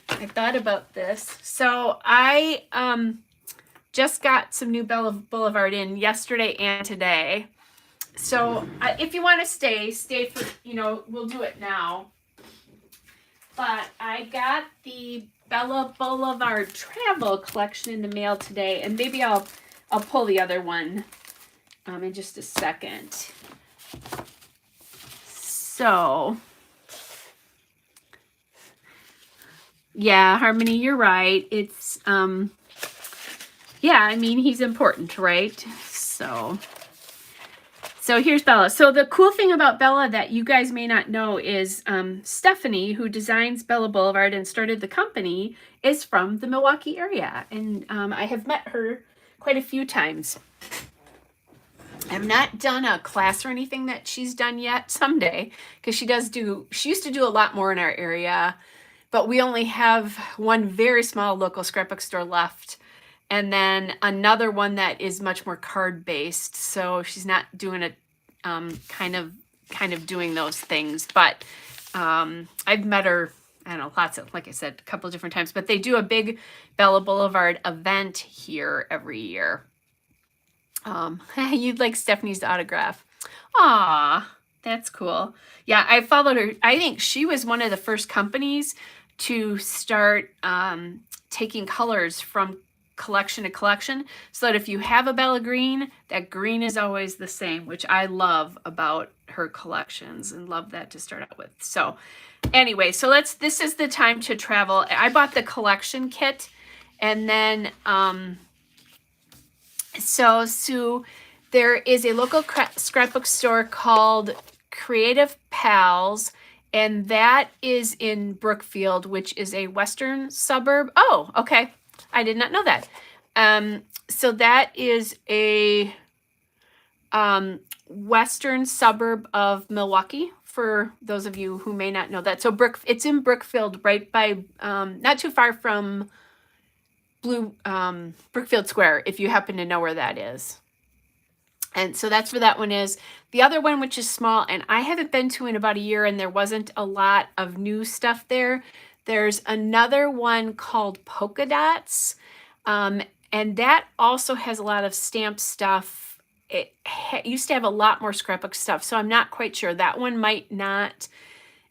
I thought about this. So I just got some new Bella Boulevard in yesterday and today. So if you want to stay for, we'll do it now. But I got the Bella Boulevard Travel collection in the mail today, and maybe I'll pull the other one in just a second. So, yeah, Harmony, you're right. It's, yeah, I mean, he's important, right? So here's Bella. So the cool thing about Bella that you guys may not know is Stephanie, who designs Bella Boulevard and started the company, is from the Milwaukee area. And I have met her quite a few times. I've not done a class or anything that she's done yet, someday, because she used to do a lot more in our area, but we only have one very small local scrapbook store left. And then another one that is much more card based. So she's not doing it, kind of doing those things. But I've met her, I don't know, like I said, a couple of different times. But they do a big Bella Boulevard event here every year. You'd like Stephanie's autograph. Aw, that's cool. Yeah, I followed her. I think she was one of the first companies to start taking colors from collection to collection, so that if you have a Bella green, that green is always the same, which I love about her collections and love that to start out with. So anyway, so this is the time to travel. I bought the collection kit, and then so there is a local scrapbook store called Creative Pals, and that is in Brookfield, which is a western suburb. Oh, okay. I did not know that. So that is a western suburb of Milwaukee, for those of you who may not know that. So it's in Brookfield, right by, not too far from Brookfield Square, if you happen to know where that is. And so that's where that one is. The other one, which is small, and I haven't been to in about a year, and there wasn't a lot of new stuff there. There's another one called Polka Dots, and that also has a lot of stamp stuff. It used to have a lot more scrapbook stuff, so I'm not quite sure. That one might not.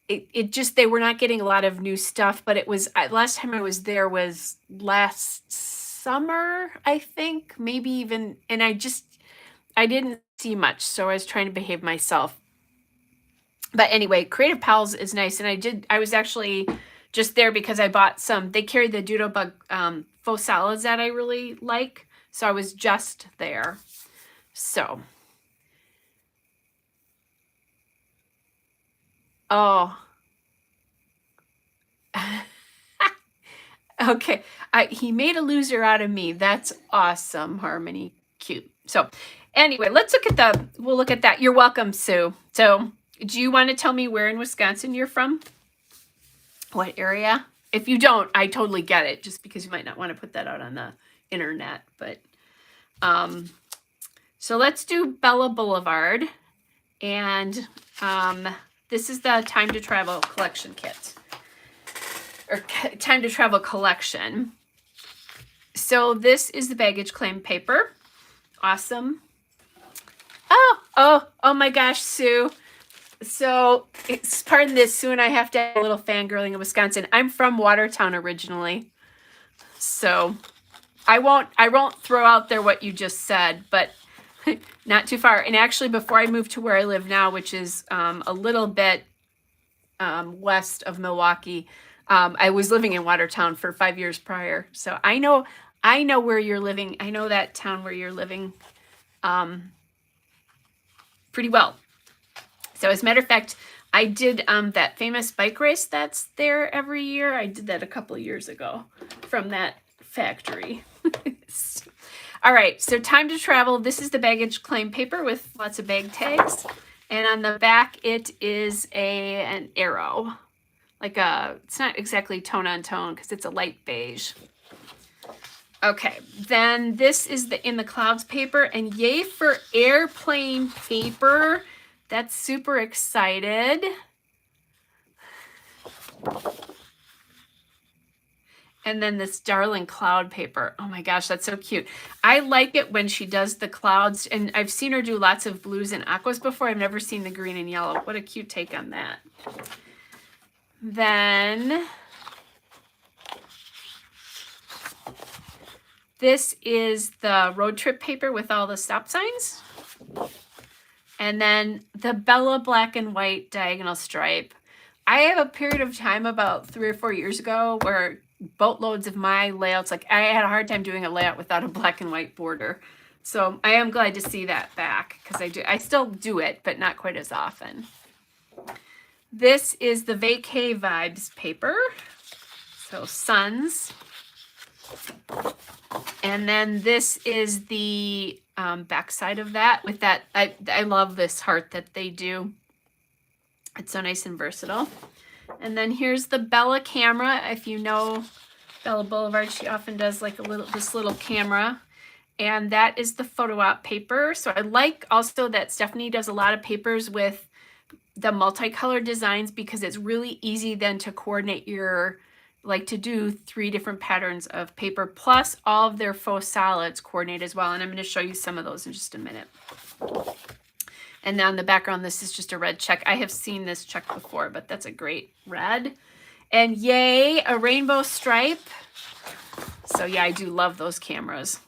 They were not getting a lot of new stuff, but it was, last time I was there was last summer, I think, maybe even, and I didn't see much, so I was trying to behave myself. But anyway, Creative Pals is nice. And I was actually just there because I bought some, they carry the Doodlebug faux salads that I really like. So I was just there. So, oh, okay. He made a loser out of me. That's awesome, Harmony. Cute. So anyway, we'll look at that. You're welcome, Sue. So do you want to tell me where in Wisconsin you're from? What area? If you don't, I totally get it, just because you might not want to put that out on the internet. But so let's do Bella Boulevard. And this is the Time to Travel collection kit. Or Time to Travel collection. So this is the baggage claim paper. Awesome. Oh my gosh, Sue. So pardon this, Sue and I have to have a little fangirling in Wisconsin. I'm from Watertown originally. So I won't throw out there what you just said, but not too far. And actually, before I moved to where I live now, which is a little bit west of Milwaukee, I was living in Watertown for 5 years prior. So I know where you're living. I know that town where you're living pretty well. So as a matter of fact, I did that famous bike race that's there every year. I did that a couple of years ago from that factory. All right, so Time to Travel. This is the baggage claim paper with lots of bag tags. And on the back, it is an arrow. It's not exactly tone on tone because it's a light beige. Okay, then this is the In the Clouds paper, and yay for airplane paper. That's super excited. And then this darling cloud paper. Oh my gosh, that's so cute. I like it when she does the clouds, and I've seen her do lots of blues and aquas before. I've never seen the green and yellow. What a cute take on that. Then this is the road trip paper with all the stop signs. And then the Bella black and white diagonal stripe. I have a period of time about 3 or 4 years ago where boatloads of my layouts, like I had a hard time doing a layout without a black and white border. So I am glad to see that back because I still do it, but not quite as often. This is the Vacay Vibes paper. So suns. And then this is the backside of that with that. I love this heart that they do. It's so nice and versatile. And then here's the Bella camera. If you know Bella Boulevard, she often does like this little camera. And that is the photo op paper. So I like also that Stephanie does a lot of papers with the multicolored designs because it's really easy then to coordinate to do 3 different patterns of paper, plus all of their faux solids coordinate as well. And I'm going to show you some of those in just a minute. And then on the background, this is just a red check. I have seen this check before, but that's a great red. And yay, a rainbow stripe. So yeah, I do love those cameras.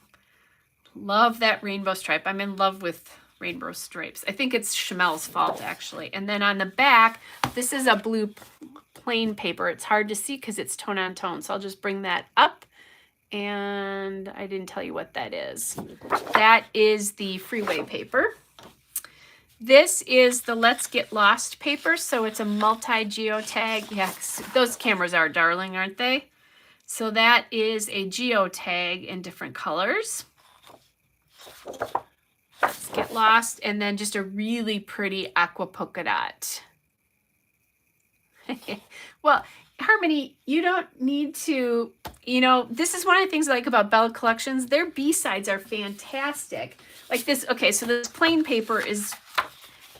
Love that rainbow stripe. I'm in love with rainbow stripes. I think it's Chamel's fault, actually. And then on the back, this is a blue plain paper. It's hard to see because it's tone on tone. So I'll just bring that up. And I didn't tell you what that is. That is the freeway paper. This is the Let's Get Lost paper. So it's a multi-geotag. Yes, those cameras are darling, aren't they? So that is a geotag in different colors. Let's Get Lost. And then just a really pretty aqua polka dot. Well, Harmony, you don't need to, this is one of the things I like about Bella Collections. Their B-sides are fantastic. Like this, okay, so this plain paper is,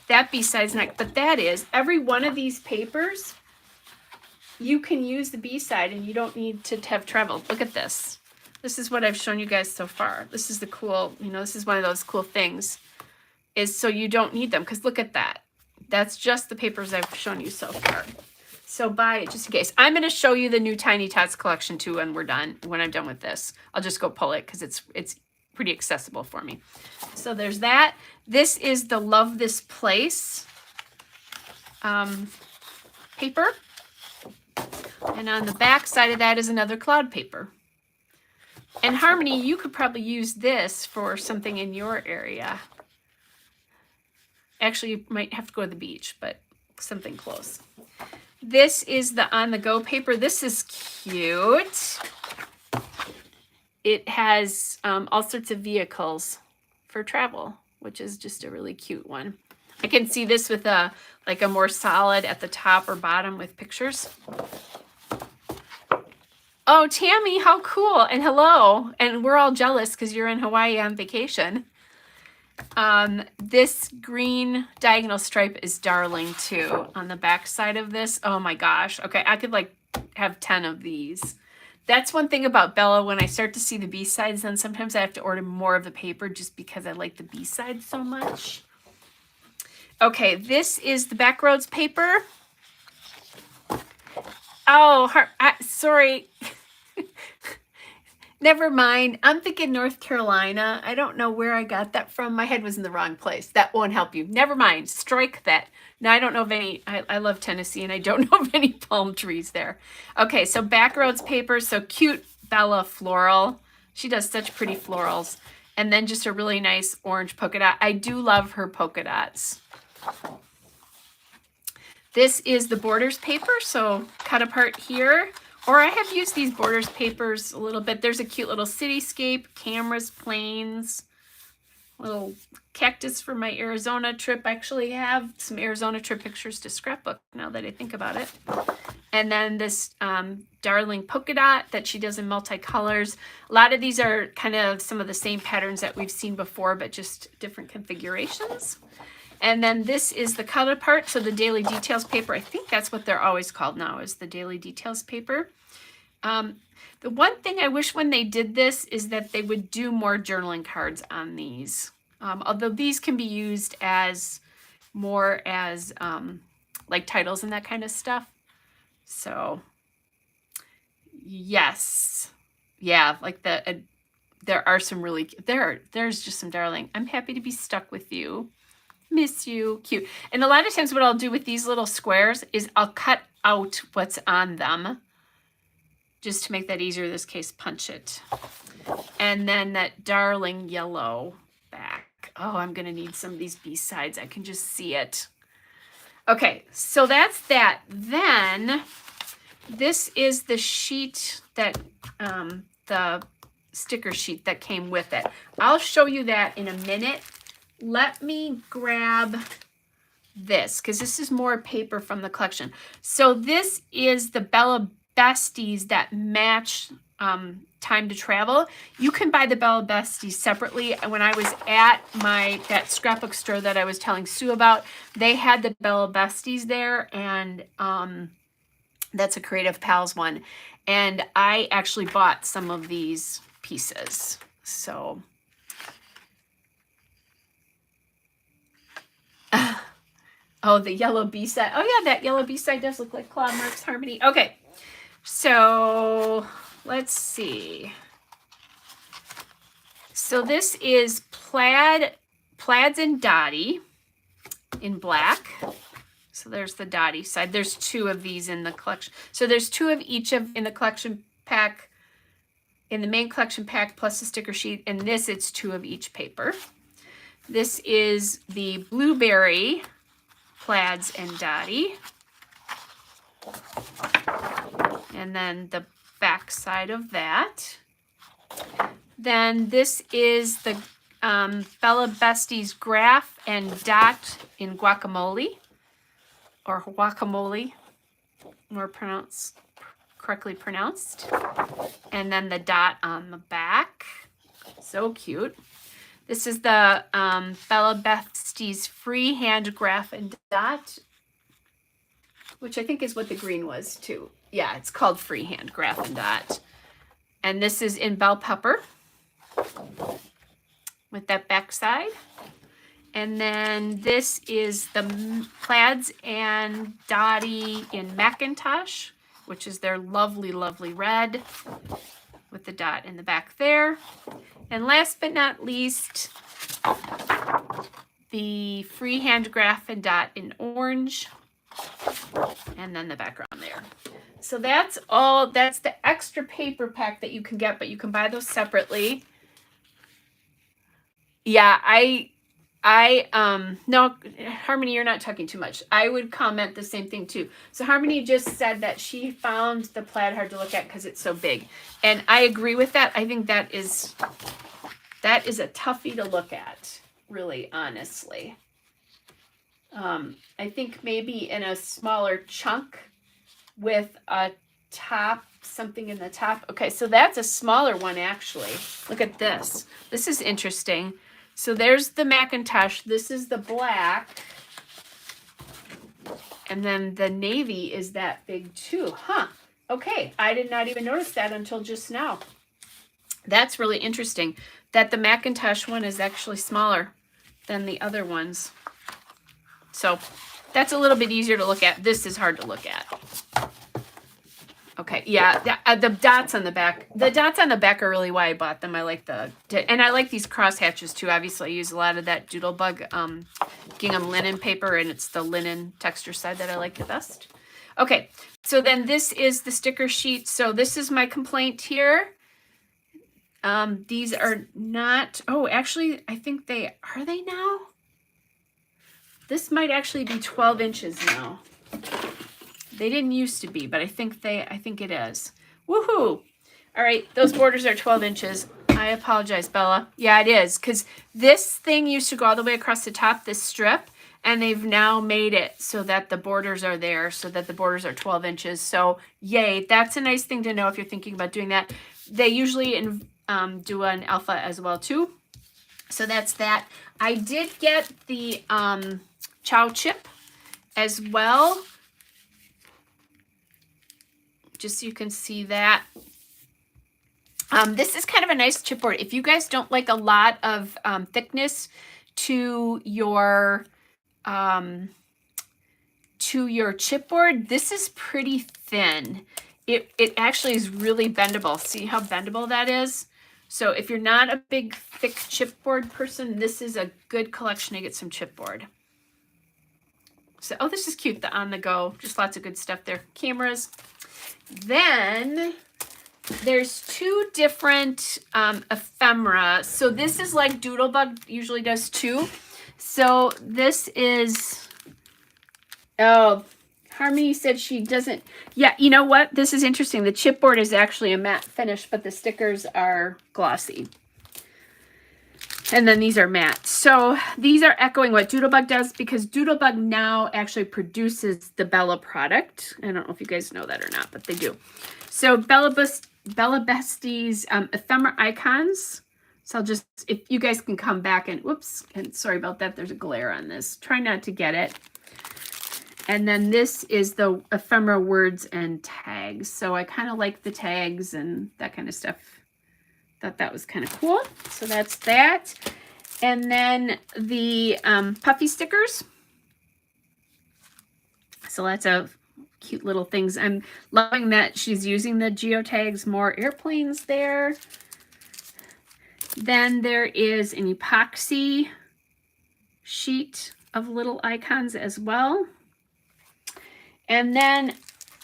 that B-side's not, but that is, every one of these papers, you can use the B-side and you don't need to have traveled. Look at this. This is what I've shown you guys so far. This is the cool, this is one of those cool things, is so you don't need them, because look at that. That's just the papers I've shown you so far. So buy it just in case. I'm going to show you the new Tiny Tots collection too when I'm done with this. I'll just go pull it because it's pretty accessible for me. So there's that. This is the Love This Place. paper. And on the back side of that is another cloud paper. And Harmony, you could probably use this for something in your area. Actually, you might have to go to the beach, but something close. This is the on-the-go paper. This is cute. It has all sorts of vehicles for travel, which is just a really cute one. I can see this with a more solid at the top or bottom with pictures. Oh, Tammy, how cool. And hello. And we're all jealous because you're in Hawaii on vacation. This green diagonal stripe is darling too on the back side of this. Oh my gosh. Okay, I could like have 10 of these. That's one thing about Bella. When I start to see the B-sides, then sometimes I have to order more of the paper just because I like the B-sides so much. Okay, this is the Backroads paper. Oh, sorry. Never mind. I'm thinking North Carolina. I don't know where I got that from. My head was in the wrong place. That won't help you. Never mind. Strike that. Now, I don't know of any. I love Tennessee, and I don't know of any palm trees there. Okay, so Backroads paper. So cute Bella floral. She does such pretty florals. And then just a really nice orange polka dot. I do love her polka dots. This is the Borders paper, so cut apart here. Or I have used these Borders papers a little bit. There's a cute little cityscape, cameras, planes, little cactus for my Arizona trip. I actually have some Arizona trip pictures to Scrapbook now that I think about it. And then this darling polka dot that she does in multicolors. A lot of these are kind of some of the same patterns that we've seen before, but just different configurations. And then this is the color part, so the Daily Details paper. I think that's what they're always called now, is the Daily Details paper. The one thing I wish when they did this is that they would do more journaling cards on these. Although these can be used as more as like titles and that kind of stuff. So yes, yeah, like there are some really, there's just some darling. I'm happy to be stuck with you. Miss you. Cute. And a lot of times what I'll do with these little squares is I'll cut out what's on them just to make that easier. This case, punch it. And then that darling yellow back. Oh, I'm going to need some of these B-sides. I can just see it. Okay, so that's that. Then this is the sheet that, the sticker sheet that came with it. I'll show you that in a minute. Let me grab this because this is more paper from the collection. So this is the Bella Besties that match Time to Travel. You can buy the Bella Besties separately. When I was at that scrapbook store that I was telling Sue about, they had the Bella Besties there, and that's a Creative Pals one. And I actually bought some of these pieces. So oh, the yellow B-side. Oh yeah, that yellow B-side does look like claw marks, Harmony. Okay, so let's see. So this is Plaids and Dottie in black. So there's the Dottie side. There's 2 of these in the collection. So there's 2 of each in the collection pack, in the main collection pack, plus the sticker sheet. And this, it's 2 of each paper. This is the Blueberry Plaids and Dottie. And then the back side of that. Then this is the Bella Besties Graph and Dot in Guacamole, or Guacamole, more correctly pronounced. And then the dot on the back. So cute. This is the Bella Besties Freehand Graph and Dot, which I think is what the green was too. Yeah, it's called Freehand Graph and Dot. And this is in Bell Pepper with that back side. And then this is the Plaids and Dottie in Macintosh, which is their lovely, lovely red with the dot in the back there. And last but not least, the Freehand Graph and Dot in orange And then the background there. So that's all. That's the extra paper pack that you can get, but you can buy those separately. Yeah, no, Harmony, you're not talking too much. I would comment the same thing too. So Harmony just said that she found the plaid hard to look at because it's so big. And I agree with that. I think that is a toughie to look at, really, honestly. I think maybe in a smaller chunk with a top, something in the top. Okay, so that's a smaller one, actually. Look at this. This is interesting. So there's the Macintosh. This is the black. And then the navy is that big too. Huh. Okay, I did not even notice that until just now. That's really interesting that the Macintosh one is actually smaller than the other ones. So that's a little bit easier to look at. This is hard to look at. Okay, yeah, the dots on the back. The dots on the back are really why I bought them. I like and I like these cross hatches too. Obviously, I use a lot of that Doodlebug gingham linen paper, and it's the linen texture side that I like the best. Okay, so then this is the sticker sheet. So this is my complaint here. These are not, oh, actually, I think are they now? This might actually be 12 inches now. They didn't used to be, but I think it is. Woohoo! All right, those borders are 12 inches. I apologize, Bella. Yeah, it is, because this thing used to go all the way across the top, this strip, and they've now made it so that the borders are there, so that the borders are 12 inches. So, yay, that's a nice thing to know if you're thinking about doing that. They usually do an alpha as well, too. So that's that. I did get the Chow Chip as well. Just so you can see that. This is kind of a nice chipboard. If you guys don't like a lot of thickness to your chipboard, this is pretty thin. It actually is really bendable. See how bendable that is? So if you're not a big, thick chipboard person, this is a good collection to get some chipboard. So, oh, this is cute, the on the go. Just lots of good stuff there. Cameras. Then there's two different ephemera. So this is like Doodlebug usually does too. So this is, oh, Harmony said she doesn't. Yeah, you know what? This is interesting. The chipboard is actually a matte finish, but the stickers are glossy. And then these are matte. So these are echoing what Doodlebug does, because Doodlebug now actually produces the Bella product. I don't know if you guys know that or not, but they do. So Bella Bestie's ephemera icons. So I'll just, if you guys can come back and, whoops, and sorry about that. There's a glare on this. Try not to get it. And then this is the ephemera words and tags. So I kind of like the tags and that kind of stuff. Thought that was kind of cool. So that's that. And then the puffy stickers. So lots of cute little things. I'm loving that she's using the geotags, more airplanes there. Then there is an epoxy sheet of little icons as well. And then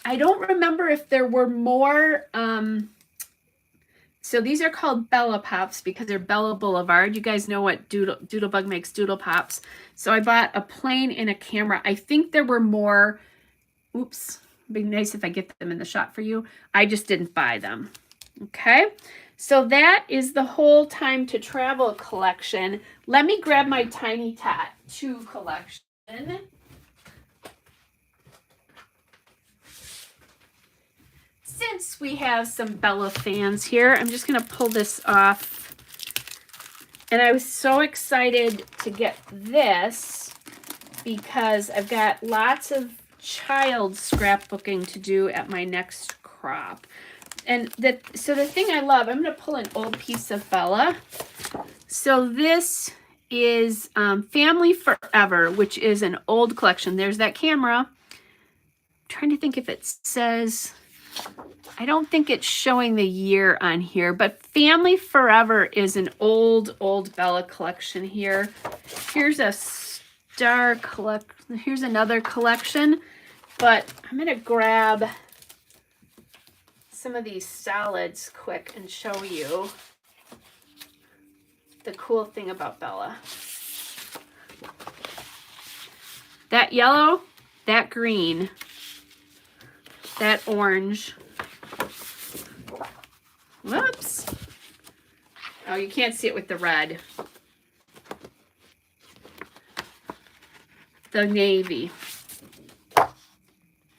I don't remember if there were more. So these are called Bella Pops because they're Bella Boulevard. You guys know what Doodlebug makes Doodle Pops. So I bought a plane and a camera. I think there were more. Oops. It'd be nice if I get them in the shot for you. I just didn't buy them. Okay. So that is the whole Time to Travel collection. Let me grab my Tiny Tattoo collection. Since we have some Bella fans here, I'm just going to pull this off. And I was so excited to get this because I've got lots of child scrapbooking to do at my next crop. And so the thing I love, I'm going to pull an old piece of Bella. So this is Family Forever, which is an old collection. There's that camera. I'm trying to think if it says... I don't think it's showing the year on here, but Family Forever is an old Bella collection here. Here's a star collection. Here's another collection. But I'm going to grab some of these solids quick and show you the cool thing about Bella. That yellow, that green, that orange. Whoops. Oh, you can't see it with the red. The navy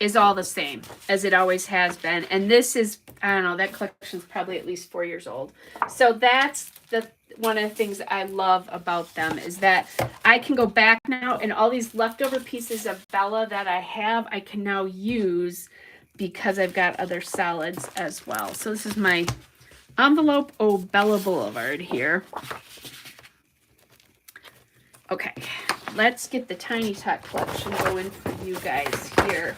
is all the same as it always has been. And this is, I don't know, that collection's probably at least 4 years old. So that's one of the things I love about them is that I can go back now and all these leftover pieces of Bella that I have, I can now use because I've got other solids as well. So this is my envelope, oh, Bella Boulevard here. Okay, let's get the Tiny Tot collection going for you guys here.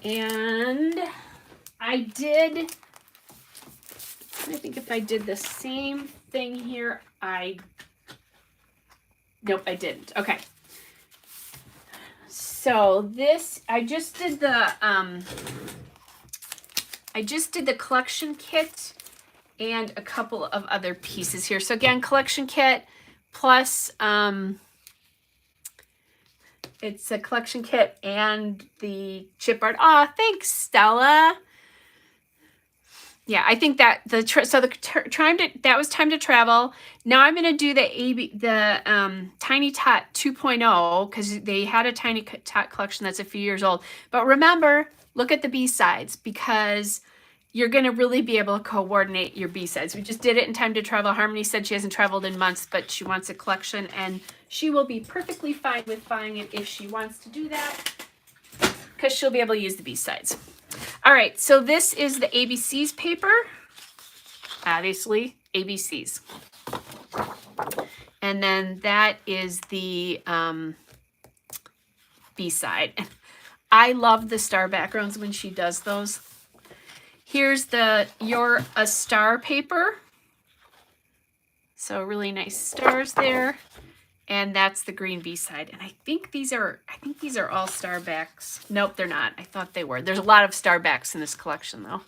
And I think if I did the same thing here, nope, I didn't. Okay. So this, I just did the collection kit and a couple of other pieces here. So again, collection kit plus, it's a collection kit and the chip art. Aw, thanks, Stella. Yeah, I think that that was Time to Travel. Now I'm going to do the Tiny Tot 2.0 because they had a Tiny Tot collection that's a few years old. But remember, look at the B-sides because you're going to really be able to coordinate your B-sides. We just did it in Time to Travel. Harmony said she hasn't traveled in months, but she wants a collection, and she will be perfectly fine with buying it if she wants to do that because she'll be able to use the B-sides. All right, so this is the ABCs paper. Obviously, ABCs. And then that is the B-side. I love the star backgrounds when she does those. Here's the You're a Star paper. So really nice stars there. And that's the green B-side. And I think these are all star backs. Nope, they're not. I thought they were. There's a lot of star backs in this collection though.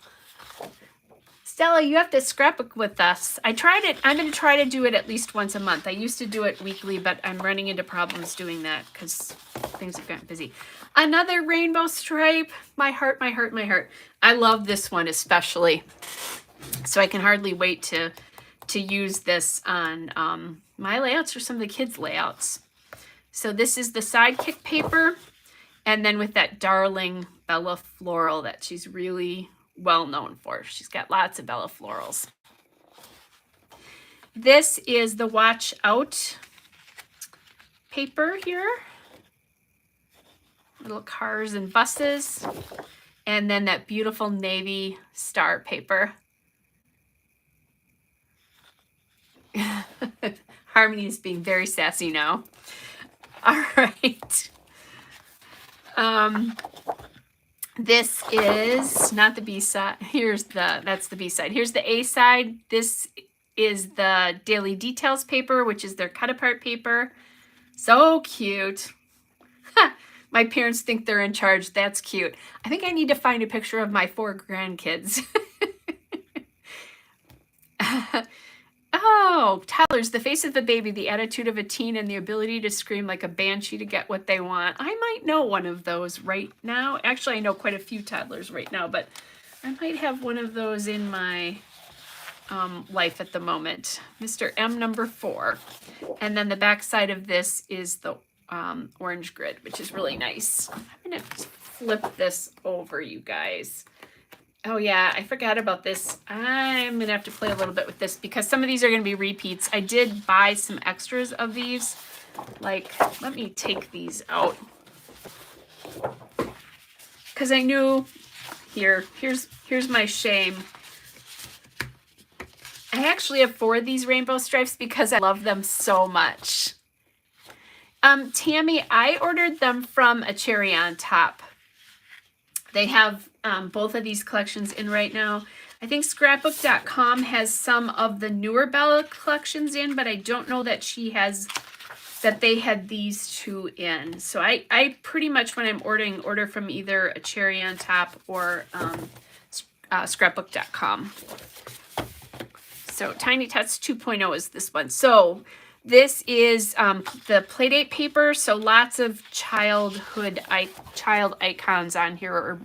Stella, you have to scrapbook with us. I tried it. I'm going to try to do it at least once a month. I used to do it weekly, but I'm running into problems doing that because things have gotten busy. Another rainbow stripe. My heart, my heart, my heart. I love this one especially. So I can hardly wait to use this on my layouts or some of the kids' layouts. So this is the sidekick paper. And then with that darling Bella floral that she's really well known for. She's got lots of Bella florals. This is the Watch Out paper here. Little cars and buses. And then that beautiful navy star paper. Harmony is being very sassy now. All right. This is not the B side. That's the B side. Here's the A side. This is the Daily Details paper, which is their cut apart paper. So cute. My parents think they're in charge. That's cute. I think I need to find a picture of my 4 grandkids. Oh, toddlers, the face of the baby, the attitude of a teen, and the ability to scream like a banshee to get what they want. I might know one of those right now. Actually, I know quite a few toddlers right now, but I might have one of those in my life at the moment. Mr. M number 4. And then the back side of this is the orange grid, which is really nice. I'm going to flip this over, you guys. Oh yeah, I forgot about this. I'm going to have to play a little bit with this because some of these are going to be repeats. I did buy some extras of these. Like, let me take these out. Because I knew, here's my shame. I actually have 4 of these rainbow stripes because I love them so much. Tammy, I ordered them from A Cherry on Top. They have both of these collections in right now. I think scrapbook.com has some of the newer Bella collections in, but I don't know that she has that they had these two in. So I pretty much, when I'm ordering, order from either a Cherry on Top or Scrapbook.com. So Tiny Tots 2.0 is this one. So this is the Playdate paper. So lots of child icons on here, or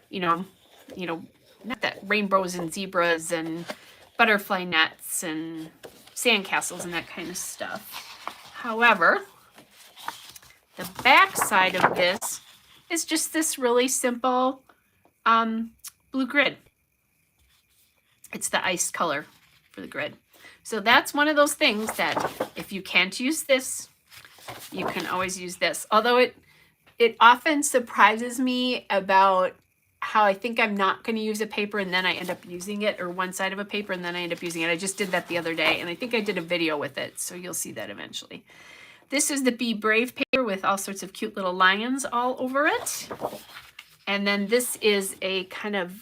you know, not that rainbows and zebras and butterfly nets and sandcastles and that kind of stuff. However, the back side of this is just this really simple blue grid. It's the ice color for the grid. So that's one of those things that if you can't use this, you can always use this. Although it often surprises me about how I think I'm not going to use a paper and then I end up using it, or one side of a paper and then I end up using it. I just did that the other day, and I think I did a video with it, so you'll see that eventually. This is the Be Brave paper with all sorts of cute little lions all over it. And then this is a kind of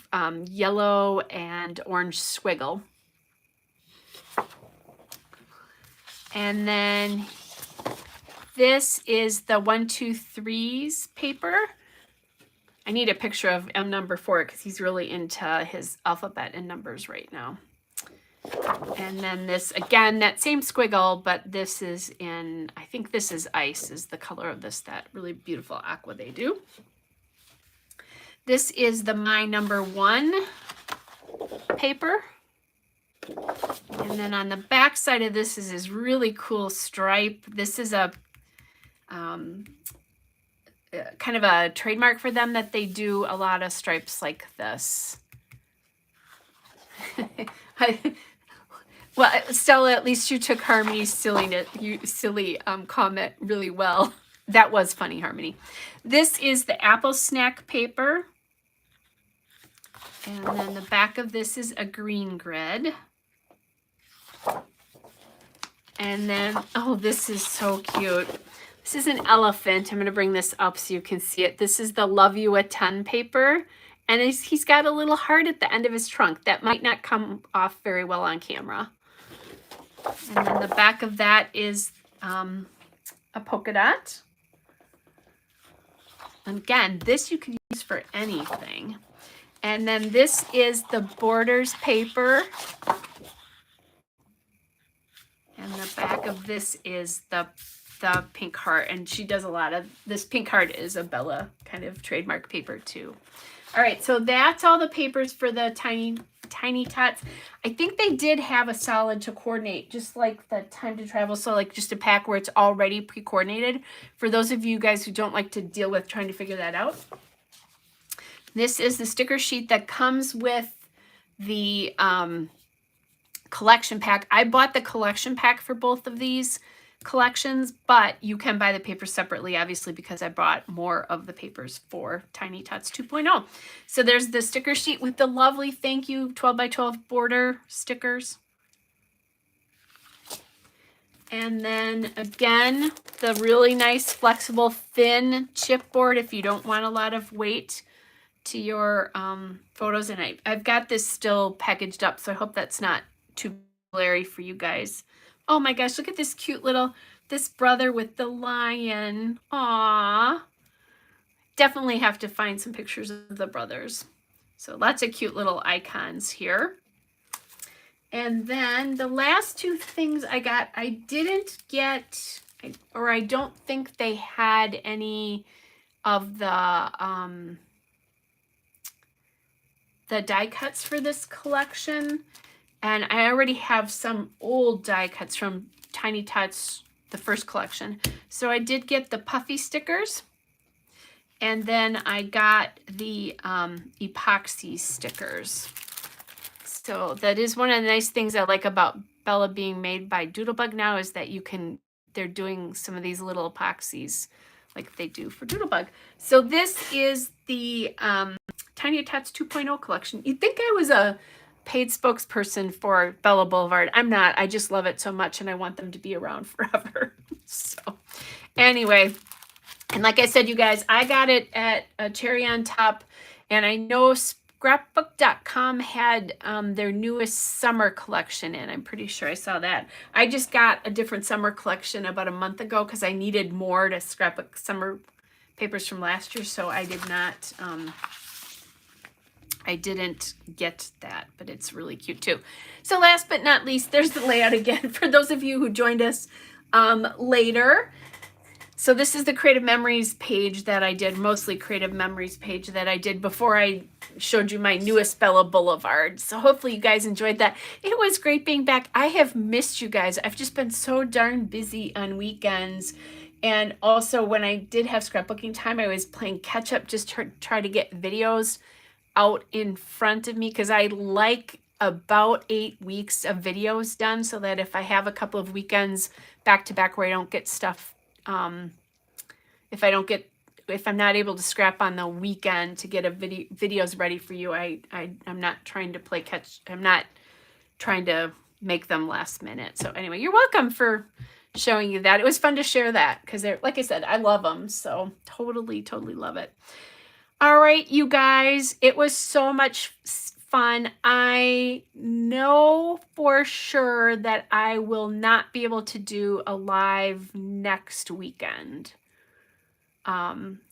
yellow and orange squiggle. And then this is the 1, 2, 3's paper. I need a picture of M number 4 because he's really into his alphabet and numbers right now. And then this, again, that same squiggle, but this is in, I think this is ice, is the color of this, that really beautiful aqua they do. This is the My Number 1 paper. And then on the back side of this is this really cool stripe. This is a kind of a trademark for them, that they do a lot of stripes like this. Well, Stella, at least you took Harmony's silly comment really well. That was funny, Harmony. This is the apple snack paper. And then the back of this is a green grid. And then, oh, this is so cute. This is an elephant. I'm going to bring this up so you can see it. This is the Love You a Ton paper. And he's got a little heart at the end of his trunk. That might not come off very well on camera. And then the back of that is a polka dot. And again, this you can use for anything. And then this is the Borders paper. And the back of this is the pink heart. And she does a lot of, this pink heart is a Bella kind of trademark paper too. All right, so that's all the papers for the Tiny Tots. I think they did have a solid to coordinate, just like the Time to Travel. So like just a pack where it's already pre-coordinated. For those of you guys who don't like to deal with trying to figure that out. This is the sticker sheet that comes with the collection pack. I bought the collection pack for both of these collections, but you can buy the papers separately, obviously, because I bought more of the papers for Tiny Tots 2.0. So there's the sticker sheet with the lovely thank you 12 by 12 border stickers. And then again, the really nice flexible thin chipboard if you don't want a lot of weight to your photos. And I've got this still packaged up, so I hope that's not too blurry for you guys. Oh my gosh, look at this cute little, this brother with the lion. Aww. Definitely have to find some pictures of the brothers. So lots of cute little icons here. And then the last two things I got, I didn't get, or I don't think they had any of the die cuts for this collection. And I already have some old die cuts from Tiny Tots, the first collection. So I did get the puffy stickers. And then I got the epoxy stickers. So that is one of the nice things I like about Bella being made by Doodlebug now, is that they're doing some of these little epoxies like they do for Doodlebug. So this is the Tiny Tots 2.0 collection. You'd think I was a paid spokesperson for Bella Boulevard. I'm not. I just love it so much and I want them to be around forever. So anyway, and like I said, you guys, I got it at a Cherry on Top, and I know Scrapbook.com had their newest summer collection in. I'm pretty sure I saw that. I just got a different summer collection about a month ago because I needed more to scrapbook summer papers from last year, so I did not, I didn't get that, but it's really cute too. So last but not least, there's the layout again for those of you who joined us later. So this is the Creative Memories page that I did, mostly Creative Memories page that I did before I showed you my newest Bella Boulevard. So hopefully you guys enjoyed that. It was great being back. I have missed you guys. I've just been so darn busy on weekends. And also when I did have scrapbooking time, I was playing catch up, just try to get videos out in front of me because I like about 8 weeks of videos done so that if I have a couple of weekends back to back where I don't get stuff, if I'm not able to scrap on the weekend to get videos ready for you, I'm not trying to play catch. I'm not trying to make them last minute. So anyway, you're welcome for showing you that. It was fun to share that because they're, like I said, I love them. So totally love it. All right, you guys, it was so much fun. I know for sure that I will not be able to do a live next weekend. So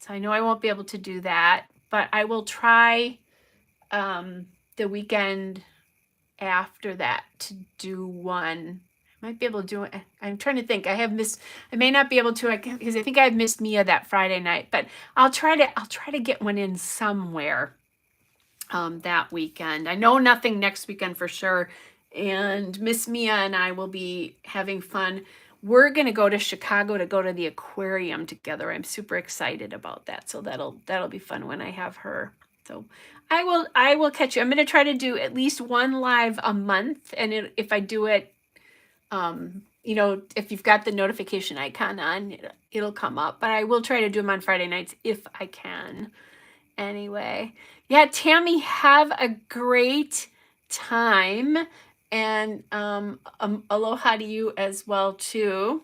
I know I won't be able to do that, but I will try the weekend after that to do one. I might be able to do it. I'm trying to think. I may not be able to because I think I missed Mia that Friday night, but I'll try to get one in somewhere that weekend. I know nothing next weekend for sure. And Miss Mia and I will be having fun. We're going to go to Chicago to go to the aquarium together. I'm super excited about that. So that'll be fun when I have her. So I will catch you. I'm going to try to do at least one live a month. And if I do it, you know, if you've got the notification icon on, it'll come up. But I will try to do them on Friday nights if I can. Anyway, yeah, Tammy, have a great time. And aloha to you as well, too.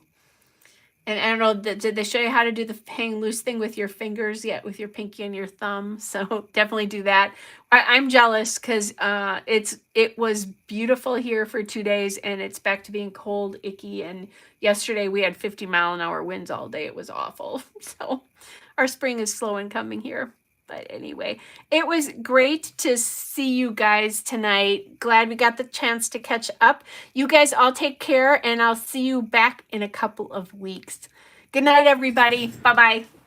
And I don't know, did they show you how to do the hang loose thing with your fingers yet, with your pinky and your thumb? So definitely do that. I'm jealous because it was beautiful here for 2 days and it's back to being cold, icky. And yesterday we had 50-mile-an-hour winds all day. It was awful. So our spring is slow in coming here. But anyway, it was great to see you guys tonight. Glad we got the chance to catch up. You guys all take care, and I'll see you back in a couple of weeks. Good night, everybody. Bye-bye.